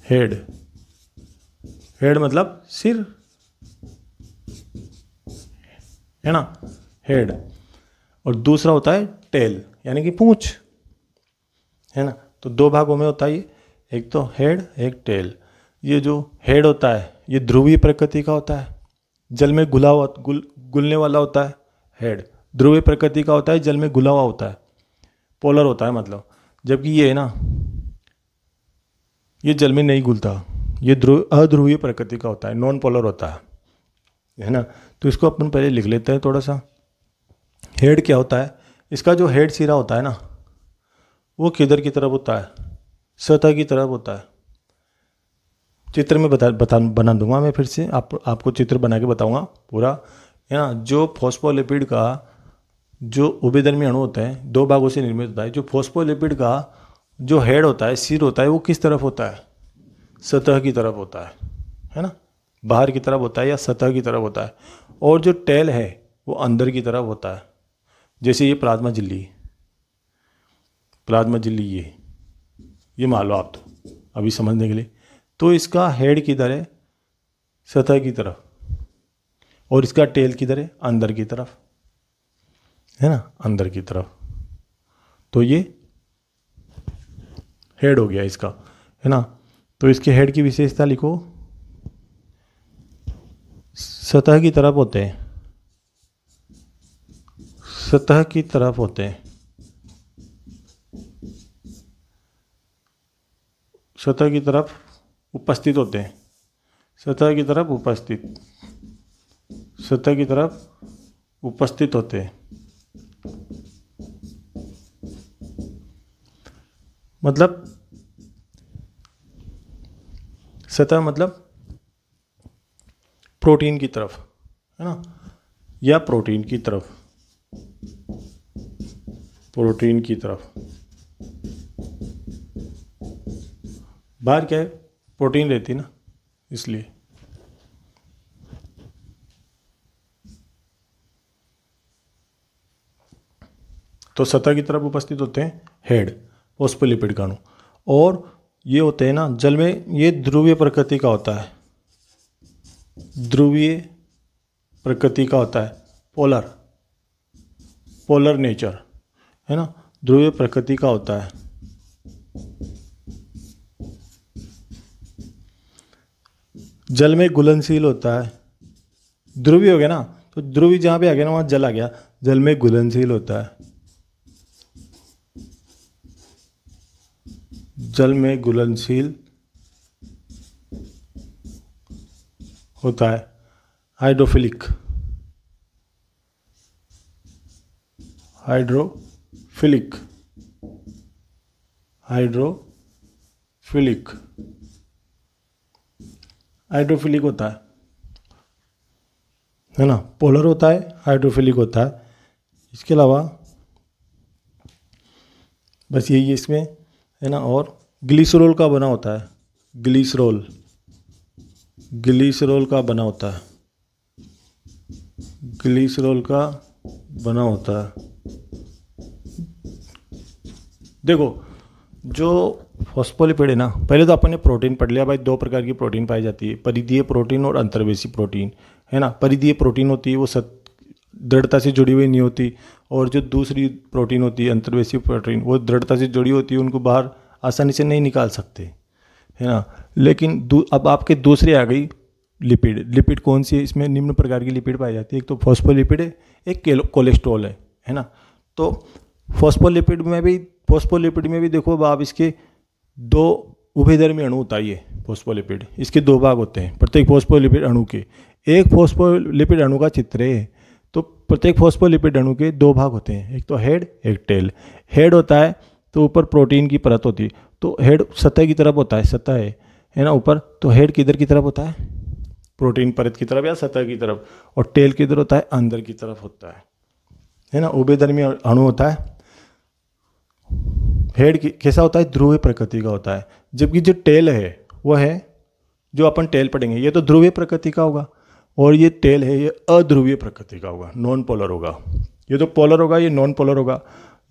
हेड, हेड मतलब सिर, है ना, हेड। और दूसरा होता है टेल, यानी कि पूंछ, है ना। तो दो भागों में होता है ये, एक तो हेड एक टेल। ये जो हेड होता है ये ध्रुवीय प्रकृति का होता है, जल में घुलने वाला होता है हेड। ध्रुवीय प्रकृति का होता है, जल में घुला हुआ होता है, पोलर होता है मतलब। जबकि ये है ना, ये जल में नहीं घुलता, ये अध्रुवीय प्रकृति का होता है, नॉन पोलर होता है ना। तो इसको अपन पहले लिख लेते हैं थोड़ा सा। हेड क्या होता है, इसका जो हेड सिरा होता है ना वो किधर की तरफ होता है, सतह की तरफ होता है। चित्र में बना दूंगा मैं, फिर से आपको चित्र बना के बताऊंगा पूरा, है ना। जो फॉस्फोलिपिड का जो उभयधर्मी अणु होता है 2 भागों से निर्मित होता है। जो फॉस्फोलिपिड का जो हेड होता है, सिर होता है, वो किस तरफ होता है, सतह की तरफ होता है ना। बाहर की तरफ होता है या सतह की तरफ होता है। और जो टेल है वो अंदर की तरफ होता है। जैसे ये प्लाज्मा झिल्ली ये मान लो आप, तो अभी समझने के लिए, तो इसका हेड किधर है, सतह की तरफ, और इसका टेल किधर है, अंदर की तरफ, है ना, अंदर की तरफ। तो ये हेड हो गया इसका, है ना। तो इसके हेड की विशेषता लिखो, सतह की तरफ होते हैं, सतह की तरफ होते हैं, सतह की तरफ उपस्थित होते हैं, सतह की तरफ उपस्थित, सतह की तरफ उपस्थित होते हैं। मतलब सतह मतलब प्रोटीन की तरफ, है ना, या प्रोटीन की तरफ, प्रोटीन की तरफ। बाहर क्या है, प्रोटीन रहती ना, इसलिए। तो सतह की तरफ उपस्थित होते हैं हेड, फॉस्फोलिपिड का अणु। और ये होते हैं ना जल में, ये ध्रुवीय प्रकृति का होता है, ध्रुवीय प्रकृति का होता है, पोलर नेचर, है ना, ध्रुवीय प्रकृति का होता है। जल में घुलनशील होता है। ध्रुवीय हो गया ना, तो ध्रुवीय जहाँ पे आ गया ना वहाँ जल आ गया। जल में घुलनशील होता है, जल में घुलनशील होता है। हाइड्रोफिलिक, हाइड्रोफिलिक, हाइड्रोफिलिक, हाइड्रोफिलिक होता है ना। पोलर होता है, हाइड्रोफिलिक होता है। इसके अलावा बस यही है इसमें, है ना। और ग्लिसरॉल का बना होता है, ग्लिसरॉल, ग्लिसरॉल का बना होता है, ग्लिसरॉल का बना होता है। देखो जो फॉस्फोलिपिड है ना, पहले तो अपन ने प्रोटीन पढ़ लिया भाई। 2 प्रकार की प्रोटीन पाई जाती है, परिधीय प्रोटीन और अंतर्वेशी प्रोटीन, है ना। परिधीय प्रोटीन होती है वो दृढ़ता से जुड़ी हुई नहीं होती, और जो दूसरी प्रोटीन होती है अंतर्वेशी प्रोटीन, वो दृढ़ता से जुड़ी होती है, उनको बाहर आसानी से नहीं निकाल सकते, है ना। लेकिन अब आपके दूसरी आ गई लिपिड। लिपिड कौन सी है, इसमें निम्न प्रकार की लिपिड पाई जाती है। एक तो फॉस्फोलिपिड है, एक कोलेस्ट्रॉल है ना। तो फॉस्फोलिपिड में भी देखो अब आप, इसके 2 उभयधर्मी अणु होता है फॉस्फोलिपिड। इसके 2 भाग होते हैं प्रत्येक फॉस्फोलिपिड अणु के। एक फॉस्फोलिपिड अणु का चित्र है, तो प्रत्येक फॉस्फोलिपिड अणु के 2 भाग होते हैं, एक तो हेड, एक टेल। हेड होता है तो ऊपर प्रोटीन की परत होती है, तो हेड सतह की तरफ होता है, सतह है ना ऊपर। तो हेड किधर की तरफ होता है, प्रोटीन परत की तरफ या सतह की तरफ। और टेल किधर होता है, अंदर की तरफ होता है ना। उभयधर्मी अणु होता है। हेड कैसा होता है, ध्रुवीय प्रकृति का होता है। जबकि जो टेल है वो है, जो अपन टेल पढ़ेंगे, ये तो ध्रुवीय प्रकृति का होगा, और ये टेल है ये अध्रुवीय प्रकृति का होगा, नॉन पोलर होगा। ये तो पोलर होगा, ये नॉन पोलर होगा।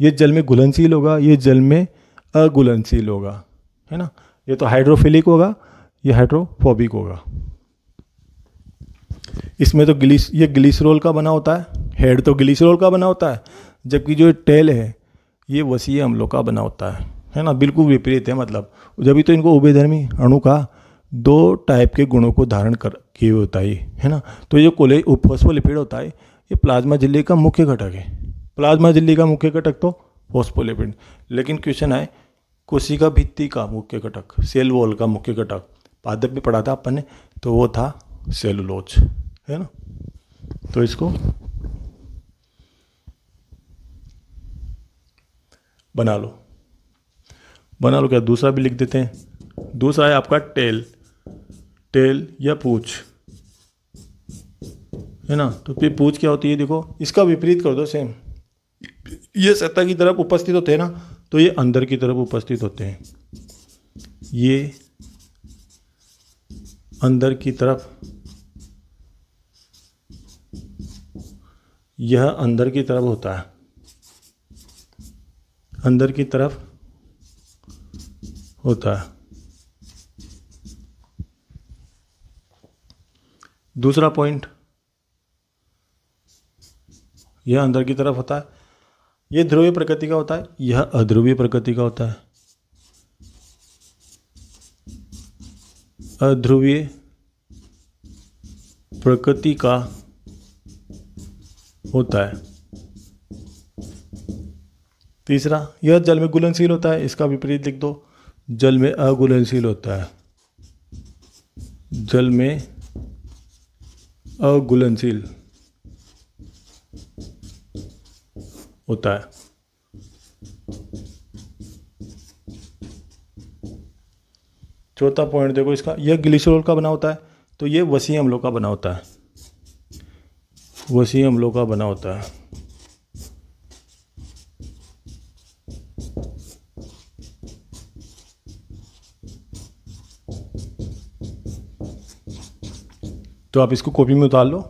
ये जल में घुलनशील होगा, ये जल में अघुलनशील होगा, है ना। ये तो हाइड्रोफिलिक होगा, ये हाइड्रोफोबिक होगा। इसमें तो ये ग्लिसरॉल का बना होता है, हेड तो ग्लिसरॉल का बना होता है, जबकि जो टेल है ये वसीय अम्लों का बना होता है ना। बिल्कुल विपरीत है, मतलब जब तो इनको उभयधर्मी अणु का 2 टाइप के गुणों को धारण कर किए होता है ना। तो ये फॉस्फोलिपिड होता है, ये प्लाज्मा झिल्ली का मुख्य घटक है। प्लाज्मा झिल्ली का मुख्य घटक तो फॉस्फोलिपिड। लेकिन क्वेश्चन है कोशिका भित्ति का मुख्य घटक, सेल वॉल का मुख्य घटक पादप में पढ़ा था अपन ने, तो वो था सेलुलोज, है ना। तो इसको बना लो, बना लो। क्या दूसरा भी लिख देते हैं। दूसरा है आपका टेल, टेल या पूंछ, है ना। तो फिर पूंछ क्या होती है, देखो इसका विपरीत कर दो सेम। ये सतह की तरफ उपस्थित होते हैं ना, तो ये अंदर की तरफ उपस्थित होते हैं। ये अंदर की तरफ, यह अंदर की तरफ होता है, अंदर की तरफ होता है। दूसरा पॉइंट, यह अंदर की तरफ होता है, यह ध्रुवीय प्रकृति का होता है, यह अध्रुवीय प्रकृति का होता है। अध्रुवीय प्रकृति का होता है। तीसरा, यह जल में घुलनशील होता है, इसका विपरीत लिख दो, जल में अघुलनशील होता है, जल में अघुलनशील होता है। चौथा पॉइंट देखो इसका, यह ग्लिसरॉल का बना होता है, तो यह वसीय अम्लों का बना होता है, वसीय अम्लों का बना होता है। तो आप इसको कॉपी में उतार लो,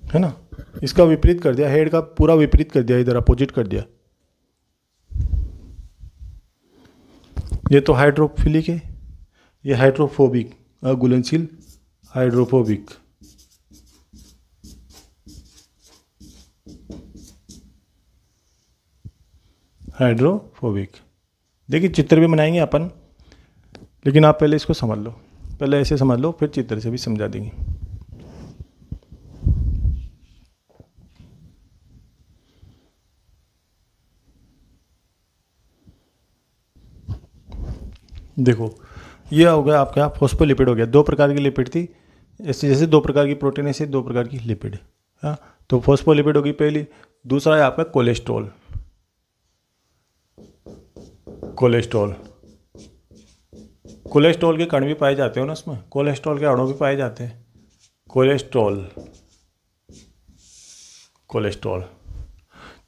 है ना। इसका विपरीत कर दिया, हेड का पूरा विपरीत कर दिया, इधर अपोजिट कर दिया। ये तो हाइड्रोफिलिक है, ये हाइड्रोफोबिक, अघुलनशील हाइड्रोफोबिक। हाइड्रोफोबिक, देखिए चित्र भी बनाएंगे अपन, लेकिन आप पहले इसको समझ लो, पहले ऐसे समझ लो, फिर चित्र से भी समझा देंगे। देखो ये हो गया आपका फॉस्फोलिपिड हो गया, दो प्रकार की लिपिड थी, ऐसे जैसे दो प्रकार की प्रोटीन, ऐसे दो प्रकार की लिपिड। हाँ, तो फॉस्फोलिपिड होगी पहली। दूसरा है आपका कोलेस्ट्रॉल, कोलेस्ट्रॉल, कोलेस्ट्रॉल के कण भी पाए जाते हो ना उसमें, कोलेस्ट्रॉल के अणु भी पाए जाते हैं। कोलेस्ट्रॉल, कोलेस्ट्रॉल,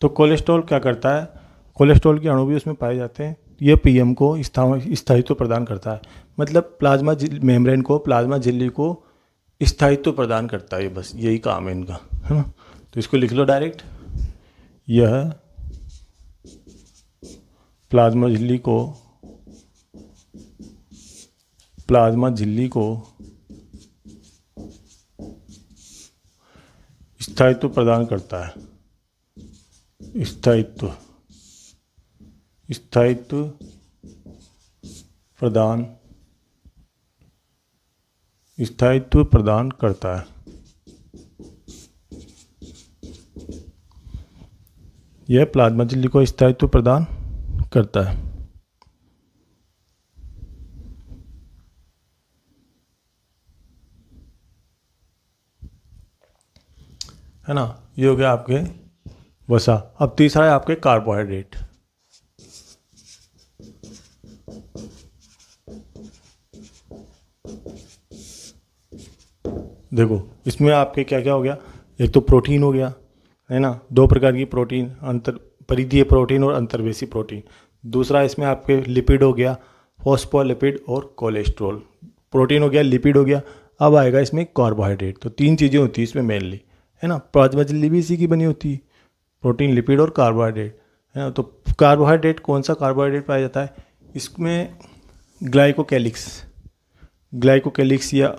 तो कोलेस्ट्रॉल क्या करता है, कोलेस्ट्रॉल के अणु भी उसमें पाए जाते हैं। ये पीएम को स्थायित्व प्रदान करता है, मतलब प्लाज्मा मेम्ब्रेन को, प्लाज्मा झिल्ली को स्थायित्व प्रदान करता है। बस यही काम है इनका, है ना। तो इसको लिख लो डायरेक्ट, यह प्लाज्मा झिल्ली को, प्लाज्मा झिल्ली को स्थायित्व प्रदान करता है। स्थायित्व, स्थायित्व प्रदान, स्थायित्व प्रदान करता है। यह प्लाज्मा झिल्ली को स्थायित्व प्रदान करता है ना। ये हो गया आपके वसा। अब तीसरा है आपके कार्बोहाइड्रेट। देखो इसमें आपके क्या क्या हो गया, एक तो प्रोटीन हो गया, है ना, दो प्रकार की प्रोटीन, अंतर परिधीय प्रोटीन और अंतर्वेशी प्रोटीन। दूसरा इसमें आपके लिपिड हो गया, फॉस्फोलिपिड और कोलेस्ट्रॉल। प्रोटीन हो गया, लिपिड हो गया, अब आएगा इसमें कार्बोहाइड्रेट। तो तीन चीज़ें होती है इसमें मेनली, है ना। प्लाज्मा झिल्ली भी इसी की बनी होती है, प्रोटीन, लिपिड और कार्बोहाइड्रेट, है ना। तो कार्बोहाइड्रेट, कौन सा कार्बोहाइड्रेट पाया जाता है इसमें, ग्लाइकोकैलिक्स, ग्लाइकोकैलिक्स या,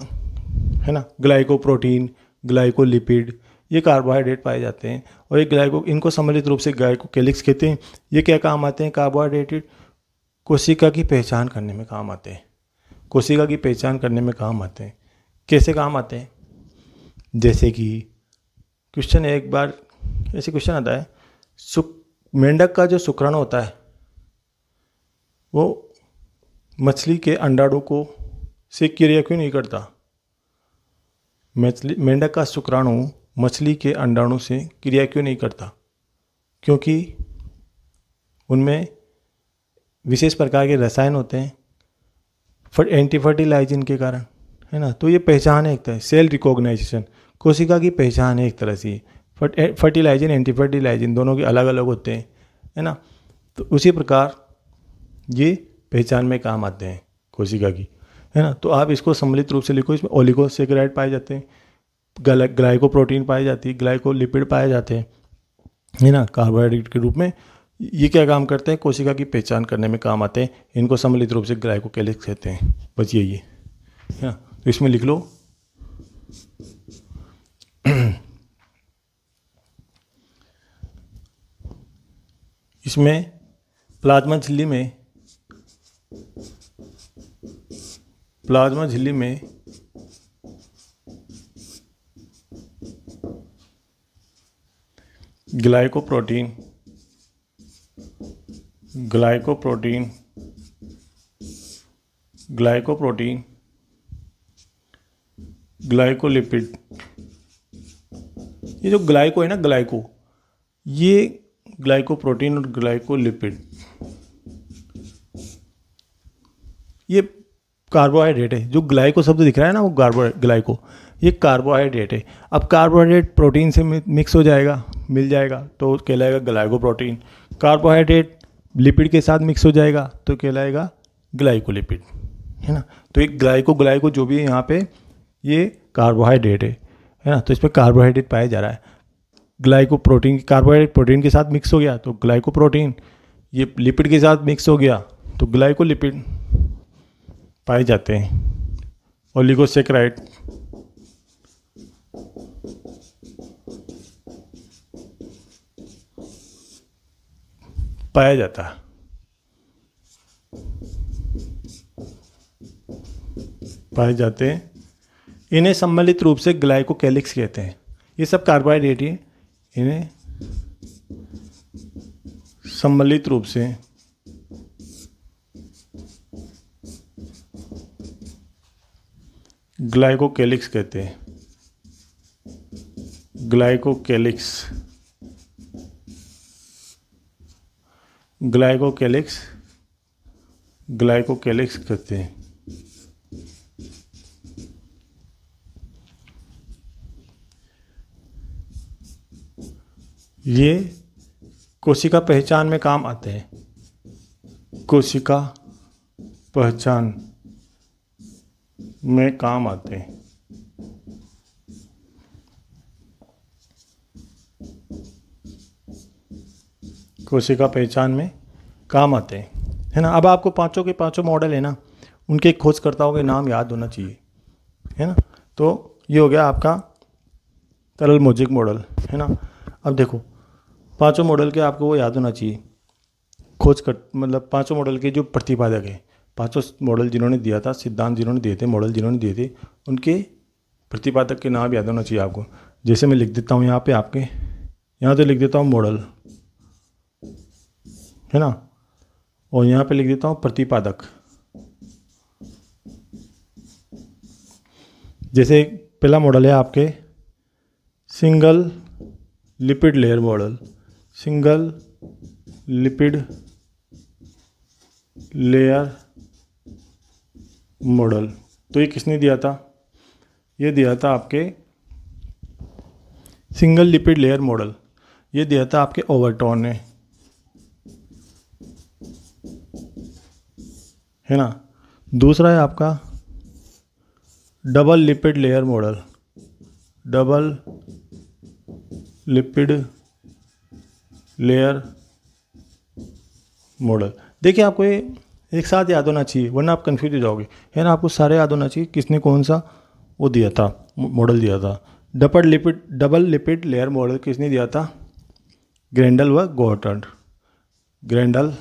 है ना, ग्लाइकोप्रोटीन, ग्लाइकोलिपिड, ये कार्बोहाइड्रेट पाए जाते हैं। और ये इनको सम्मिलित रूप से ग्लाइकोकैलिक्स कहते हैं। ये क्या काम आते हैं, कार्बोहाइड्रेट कोशिका की पहचान करने में काम आते हैं, कोशिका की पहचान करने में काम आते हैं। कैसे काम आते हैं, जैसे कि क्वेश्चन एक बार ऐसे क्वेश्चन आता है, मेंढक का जो शुक्राणु होता है वो मछली के अंडाणु को से क्रिया क्यों नहीं करता? मेंढक का शुक्राणु मछली के अंडाणु से क्रिया क्यों नहीं करता? क्योंकि उनमें विशेष प्रकार के रसायन होते हैं एंटी फर्टिलाइजिन के कारण, है ना। तो ये पहचान है एक तरह, सेल रिकॉग्नाइजेशन, कोशिका की पहचान है एक तरह से। फर्टिलाइजिन एंटी फर्टिलाइजिन दोनों के अलग अलग होते हैं, है ना। तो उसी प्रकार ये पहचान में काम आते हैं कोशिका की, है ना। तो आप इसको सम्मिलित रूप से लिखो। इसमें ओलिगोसेकेराइड पाए जाते हैं, ग्लाइकोप्रोटीन पाई जाती है, ग्लाइकोलिपिड पाए जाते हैं, है ना, कार्बोहाइड्रेट के रूप में। ये क्या काम करते हैं? कोशिका की पहचान करने में काम आते हैं। इनको सम्मिलित रूप से ग्लाइकोकैलिक्स कहते हैं। बस यही है ना। तो इसमें लिख लो इसमें प्लाज्मा झिल्ली में ग्लाइकोप्रोटीन, ग्लाइकोलिपिड, ये जो ग्लाइको है ना, ये ग्लाइकोप्रोटीन और ग्लाइकोलिपिड ये कार्बोहाइड्रेट है। जो ग्लाइको शब्द दिख रहा है ना, वो ग्लाइको, ये कार्बोहाइड्रेट है। अब कार्बोहाइड्रेट प्रोटीन से मिक्स हो जाएगा, मिल जाएगा, तो कहलाएगा ग्लाइकोप्रोटीन। कार्बोहाइड्रेट लिपिड के साथ मिक्स हो जाएगा तो कहलाएगा ग्लाइकोलिपिड, है ना। तो एक ग्लाइको जो भी है यहाँ पे, ये कार्बोहाइड्रेट है ना। तो इसमें कार्बोहाइड्रेट पाया जा रहा है। ग्लाइकोप्रोटीन, कार्बोहाइड्रेट प्रोटीन के साथ मिक्स हो गया तो ग्लाइकोप्रोटीन, ये लिपिड के साथ मिक्स हो गया तो ग्लाइकोलिपिड पाए जाते हैं। ओलिगोसेकेराइड, पाया जाता है, पाए जाते हैं। इन्हें सम्मिलित रूप से ग्लाइकोकैलिक्स कहते हैं। ये सब कार्बोहाइड्रेट ही, इन्हें सम्मिलित रूप से ग्लाइकोकैलिक्स कहते हैं। ग्लाइकोकैलिक्स कहते हैं। ये कोशिका पहचान में काम आते हैं। कोशिका पहचान में काम आते हैं। कोशिका पहचान में काम आते हैं, है ना। अब आपको पांचों के पांचों मॉडल है ना, उनके खोजकर्ताओं के नाम याद होना चाहिए, है ना। तो ये हो गया आपका तरल मोज़ेक मॉडल, है ना। अब देखो पांचों मॉडल के आपको वो याद होना चाहिए। मतलब पांचों मॉडल के जो प्रतिपादक हैं, पांचों मॉडल जिन्होंने दिया था, सिद्धांत जिन्होंने दिए थे, मॉडल जिन्होंने दिए थे, उनके प्रतिपादक के नाम याद होना चाहिए आपको। जैसे मैं लिख देता हूँ यहाँ पे आपके, यहाँ तो लिख देता हूँ मॉडल, है ना, और यहाँ पे लिख देता हूँ प्रतिपादक। जैसे पहला मॉडल है आपके single lipid layer model, single lipid layer model. तो ये किसने दिया था? ये दिया था आपके सिंगल लिपिड लेयर मॉडल, ये दिया था आपके ओवरटॉन ने, है ना। दूसरा है आपका double lipid layer model, double lipid layer model. देखिए आपको ये एक साथ याद होना चाहिए, वरना आप कंफ्यूज हो जाओगे, है ना। आपको सारे याद होना चाहिए किसने कौन सा वो दिया था, मॉडल दिया था। डबल लिपिड लेयर मॉडल किसने दिया था? ग्रेंडल व गोर्टर, ग्रेंडल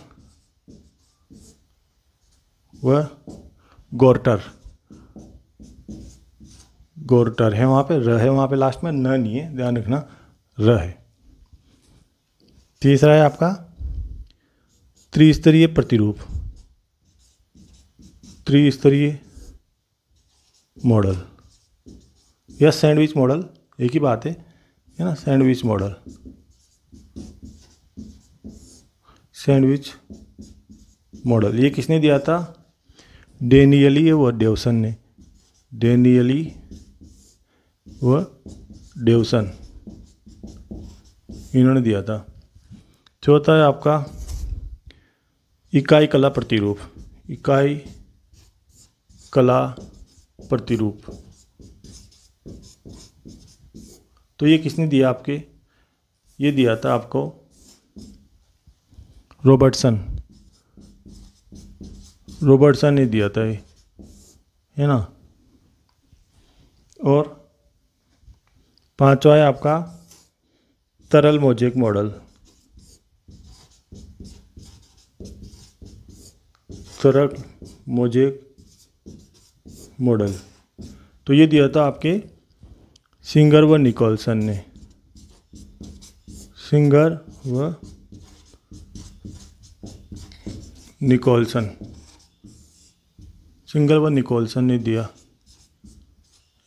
व गोर्टर, गोर्टर है वहाँ पे, र है वहाँ पे लास्ट में, न नहीं है, ध्यान रखना, र है। तीसरा है आपका त्रिस्तरीय प्रतिरूप, त्रिस्तरीय मॉडल या सैंडविच मॉडल, एक ही बात है ना, सैंडविच मॉडल, सैंडविच मॉडल। ये किसने दिया था? डेनियली व डेवसन ने, डेनियली व डेवसन, इन्होंने दिया था। चौथा है आपका इकाई कला प्रतिरूप, इकाई कला प्रतिरूप। तो ये किसने दिया आपके? ये दिया था आपको रॉबर्टसन, रॉबर्टसन ने दिया था ये, है ना। और पांचवा है आपका तरल मोज़ेक मॉडल, तरल मोज़ेक मॉडल। तो ये दिया था आपके सिंगर व निकोलसन ने, सिंगर व निकोलसन, सिंगर व निकोलसन ने दिया,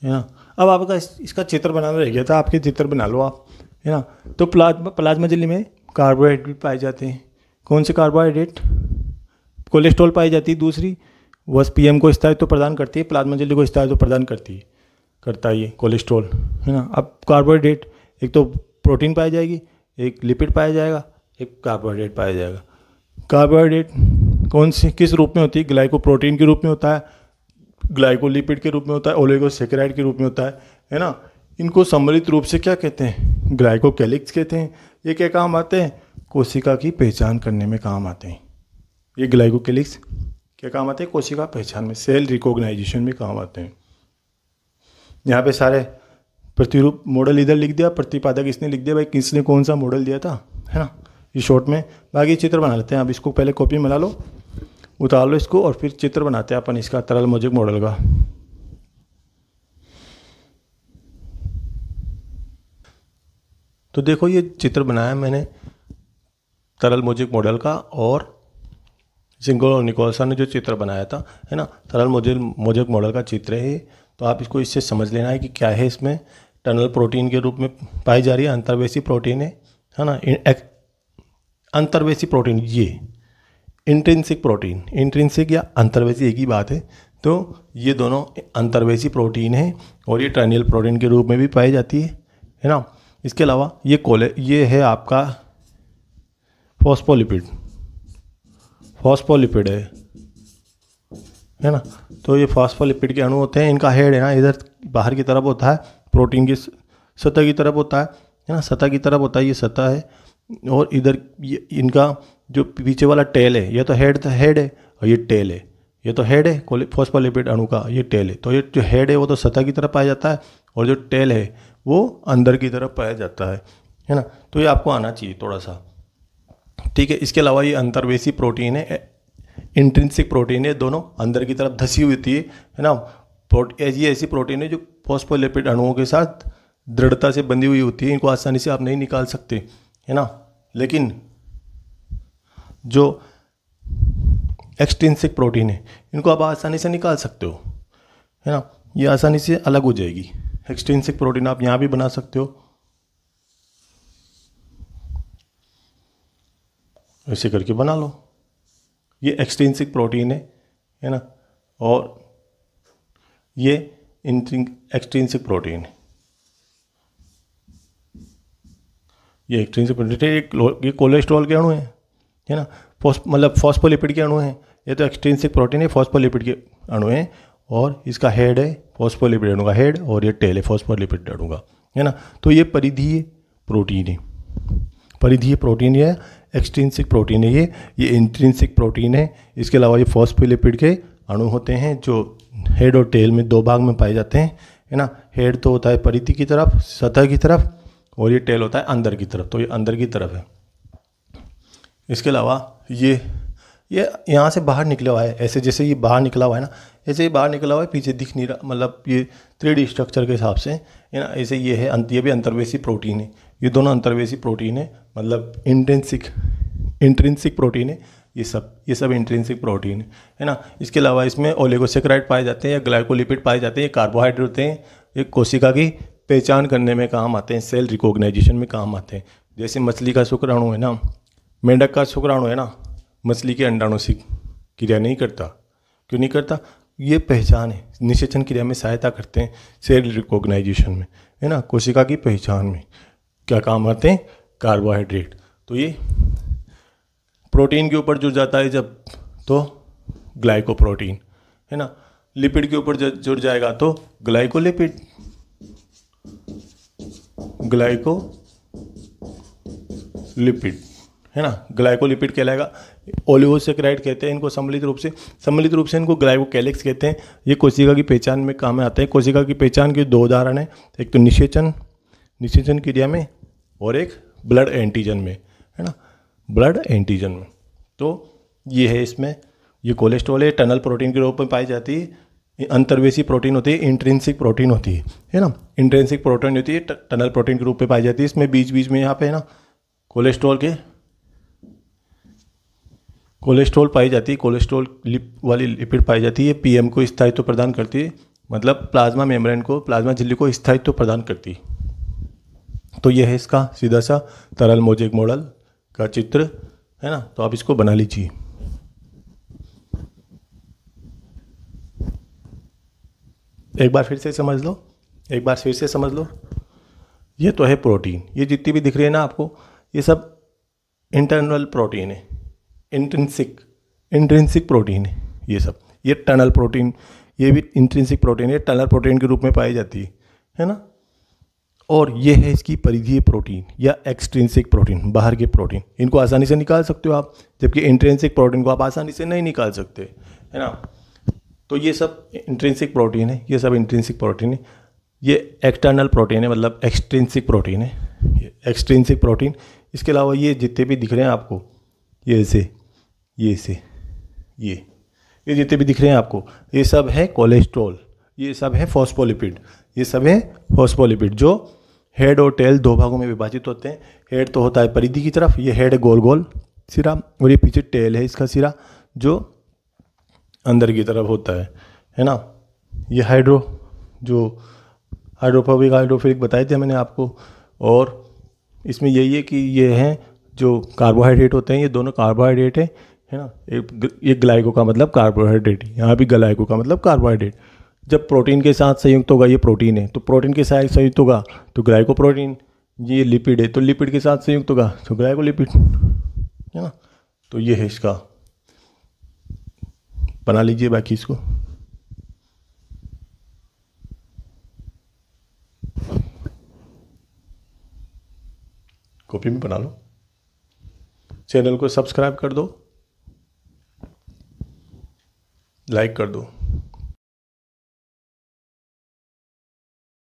है ना। अब आपका इसका चित्र बनाना रह गया था, आपके चित्र बना लो आप, है ना। तो प्लाज्मा झिल्ली में कार्बोहाइड्रेट पाए जाते हैं। कौन से कार्बोहाइड्रेट? कोलेस्ट्रॉल पाई जाती है। दूसरी वह पीएम को स्थायित्व प्रदान करती है, प्लाज्मा झिल्ली को स्थायित्व प्रदान करता है ये कोलेस्ट्रॉल, है ना। अब कार्बोहाइड्रेट, एक तो प्रोटीन पाई जाएगी, एक लिपिड पाया जाएगा, एक कार्बोहाइड्रेट पाया जाएगा। कार्बोहाइड्रेट कौन सी किस रूप में होती है? ग्लाइकोप्रोटीन के रूप में होता है, ग्लाइकोलिपिड के रूप में होता है, ओलिगोसैकेराइड के रूप में होता है ना। इनको सम्मिलित रूप से क्या कहते हैं? ग्लाइकोकैलिक्स कहते हैं। ये क्या काम आते हैं? कोशिका की पहचान करने में काम आते हैं। ये ग्लाइकोकैलिक्स क्या काम आते हैं? कोशिका पहचान में, सेल रिकॉग्नाइजेशन में काम आते हैं। यहाँ पे सारे प्रतिरूप मॉडल इधर लिख दिया, प्रतिपादक इसने लिख दिया, भाई किसने कौन सा मॉडल दिया था, है ना, ये शॉर्ट में। बाकी चित्र बना लेते हैं। अब इसको पहले कॉपी में बना लो, उतार लो इसको, और फिर चित्र बनाते हैं अपन इसका तरल मोज़ेक मॉडल का। तो देखो ये चित्र बनाया मैंने तरल मोज़ेक मॉडल का, और सिंगर और निकोलसन ने जो चित्र बनाया था, है ना, तरल मोज़ेक मॉडल का चित्र है। तो आप इसको इससे समझ लेना है कि क्या है। इसमें टनल प्रोटीन के रूप में पाई जा रही है, अंतर्वेशी प्रोटीन है ना। अंतर्वेशी प्रोटीन, ये इंट्रिंसिक प्रोटीन, इंट्रिंसिक या अंतर्वेशी एक ही बात है। तो ये दोनों अंतर्वेशी प्रोटीन है, और ये ट्राइनियल प्रोटीन के रूप में भी पाई जाती है ना। इसके अलावा ये है आपका फॉस्फोलिपिड, फॉस्फोलिपिड है ना। तो ये फॉस्फोलिपिड के अणु होते हैं। इनका हेड है ना, इधर बाहर की तरफ होता है, प्रोटीन की सतह की तरफ होता है ना, सतह की तरफ होता है, ये सतह है। और इधर ये इनका जो पीछे वाला टेल है, ये तो हेड है, और ये टेल है, ये तो हेड है फॉस्फोलिपिड अणु का, ये टेल है। तो ये जो हेड है वो तो सतह की तरफ पाया जाता है, और जो टेल है वो अंदर की तरफ पाया जाता है ना। तो ये आपको आना चाहिए थोड़ा सा, ठीक है। इसके अलावा ये अंतर्वेशी प्रोटीन है, इंट्रिंसिक प्रोटीन है, दोनों अंदर की तरफ धसी हुई होती है ना। ये ऐसी प्रोटीन है जो फॉस्फोलिपिड अणुओं के साथ दृढ़ता से बंधी हुई होती है। इनको आसानी से आप नहीं निकाल सकते, है ना। लेकिन जो एक्सट्रिंसिक प्रोटीन है, इनको आप आसानी से निकाल सकते हो, है ना। ये आसानी से अलग हो जाएगी। एक्सट्रिंसिक प्रोटीन आप यहाँ भी बना सकते हो, ऐसे करके बना लो। ये एक्सट्रिंसिक प्रोटीन है ना, और ये एक्सट्रिंसिक प्रोटीन है। ये एक्सट्रिंसिक प्रोटीन, ये कोलेस्ट्रॉल के अणु है ना, मतलब फॉस्फोलिपिड के अणु हैं। ये तो एक्सट्रिंसिक प्रोटीन है, फॉस्फोलिपिड के अणु हैं, और इसका हेड है फॉस्फोलिपिड अणु का हेड, और ये टेल है फॉस्फोलिपिड अणु का, है ना। तो ये परिधीय प्रोटीन है, परिधीय प्रोटीन है, एक्सट्रिंसिक प्रोटीन है ये इंट्रिंसिक प्रोटीन है। इसके अलावा ये फॉस्फोलिपिड के अणु होते हैं जो हेड और टेल में दो भाग में पाए जाते हैं, है ना। हेड तो होता है परिधि की तरफ, सतह की तरफ, और ये टेल होता है अंदर की तरफ, तो ये अंदर की तरफ है। इसके अलावा ये यहाँ से बाहर निकला हुआ है, ऐसे जैसे ये बाहर निकला हुआ है ना, ऐसे ये बाहर निकला हुआ है, पीछे दिख नहीं रहा, मतलब ये 3D स्ट्रक्चर के हिसाब से, है ना। ऐसे ये है, ये भी अंतर्वेशी प्रोटीन है। ये दोनों अंतर्वेशी प्रोटीन है, मतलब इंट्रिंसिक प्रोटीन है, ये सब इंट्रिंसिक प्रोटीन है ना। इसके अलावा इसमें ओलिगोसेकेराइड पाए जाते हैं या ग्लाइकोलिपिड पाए जाते हैं, ये कार्बोहाइड्रेट होते हैं, ये कोशिका की पहचान करने में काम आते हैं, सेल रिकॉग्नाइजेशन में काम आते हैं। जैसे मछली का शुक्राणु है ना, मेंढक का शुक्राणु है ना, मछली के अंडाणु से क्रिया नहीं करता। क्यों नहीं करता? ये पहचान है, निषेचन क्रिया में सहायता करते हैं, सेल रिकॉग्नाइजेशन में है ना, कोशिका की पहचान में क्या काम आते हैं? कार्बोहाइड्रेट। तो ये प्रोटीन के ऊपर जुड़ जाता है जब, तो ग्लाइकोप्रोटीन है ना। लिपिड के ऊपर जुड़ जाएगा तो ग्लाइकोलिपिड, ग्लाइकोलिपिड है ना, ग्लाइकोलिपिड कहलाएगा। ओलिगोसेकेराइड कहते हैं इनको सम्मिलित रूप से इनको ग्लाइकोकैलिक्स कहते हैं। ये कोशिका की पहचान में काम में आते हैं। कोशिका की पहचान के दो उदाहरण हैं, एक तो निषेचन क्रिया में और एक ब्लड एंटीजन में है ना, ब्लड एंटीजन में। तो ये है इसमें, ये कोलेस्ट्रॉल है, टनल प्रोटीन के रूप में पाई जाती है। अंतर्वेशी प्रोटीन होती है, इंट्रिंसिक प्रोटीन होती है ना, इंट्रिंसिक प्रोटीन होती है, टनल प्रोटीन के रूप में पाई जाती है। इसमें बीच बीच में यहाँ पे है ना कोलेस्ट्रॉल पाई जाती है, कोलेस्ट्रॉल वाली लिपिड पाई जाती है। पीएम को स्थायित्व प्रदान करती है, मतलब प्लाज्मा मेम्ब्रेन को, प्लाज्मा झिल्ली को स्थायित्व प्रदान करती है। तो यह है इसका सीधा सा तरल मोज़ेक मॉडल का चित्र है ना। तो आप इसको बना लीजिए। एक बार फिर से समझ लो, ये तो है प्रोटीन, ये जितनी भी दिख रही है ना आपको, ये सब इंटरनल प्रोटीन है, इंट्रिंसिक प्रोटीन है ये सब। ये टनल प्रोटीन, ये भी इंट्रिंसिक प्रोटीन है, टनल प्रोटीन के रूप में पाई जाती है ना। और ये है इसकी परिधीय प्रोटीन या एक्सट्रिंसिक प्रोटीन, बाहर के प्रोटीन। इनको आसानी से निकाल सकते हो आप, जबकि इंट्रिंसिक प्रोटीन को आप आसानी से नहीं निकाल सकते है ना। तो ये सब इंट्रिंसिक प्रोटीन है, ये सब इंट्रिंसिक प्रोटीन है। ये एक्सटर्नल प्रोटीन है, मतलब एक्सट्रिंसिक प्रोटीन है, ये एक्सट्रिंसिक प्रोटीन। इसके अलावा ये जितने भी दिख रहे हैं आपको, ये जितने भी दिख रहे हैं आपको, ये सब है कोलेस्ट्रॉल, ये सब है फॉस्फोलिपिड, जो हेड और टेल दो भागों में विभाजित होते हैं। हेड तो होता है परिधि की तरफ, ये हेड गोल गोल सिरा, और ये पीछे टेल है इसका सिरा जो अंदर की तरफ होता है ना। ये हाइड्रोफोबिक हाइड्रोफिलिक बताए थे मैंने आपको। और इसमें यही है कि ये हैं जो कार्बोहाइड्रेट होते हैं, ये दोनों कार्बोहाइड्रेट है ना। ये ग्लाइको का मतलब कार्बोहाइड्रेट, यहाँ भी ग्लाइको का मतलब कार्बोहाइड्रेट। जब प्रोटीन के साथ संयुक्त होगा, ये प्रोटीन है तो प्रोटीन के साथ संयुक्त होगा तो ग्लाइकोप्रोटीन। ये लिपिड है तो लिपिड के साथ संयुक्त होगा तो ग्लाइकोलिपिड है ना। तो ये है इसका, बना लीजिए बाकी इसको। कॉपी में बना लो, चैनल को सब्सक्राइब कर दो, लाइक कर दो।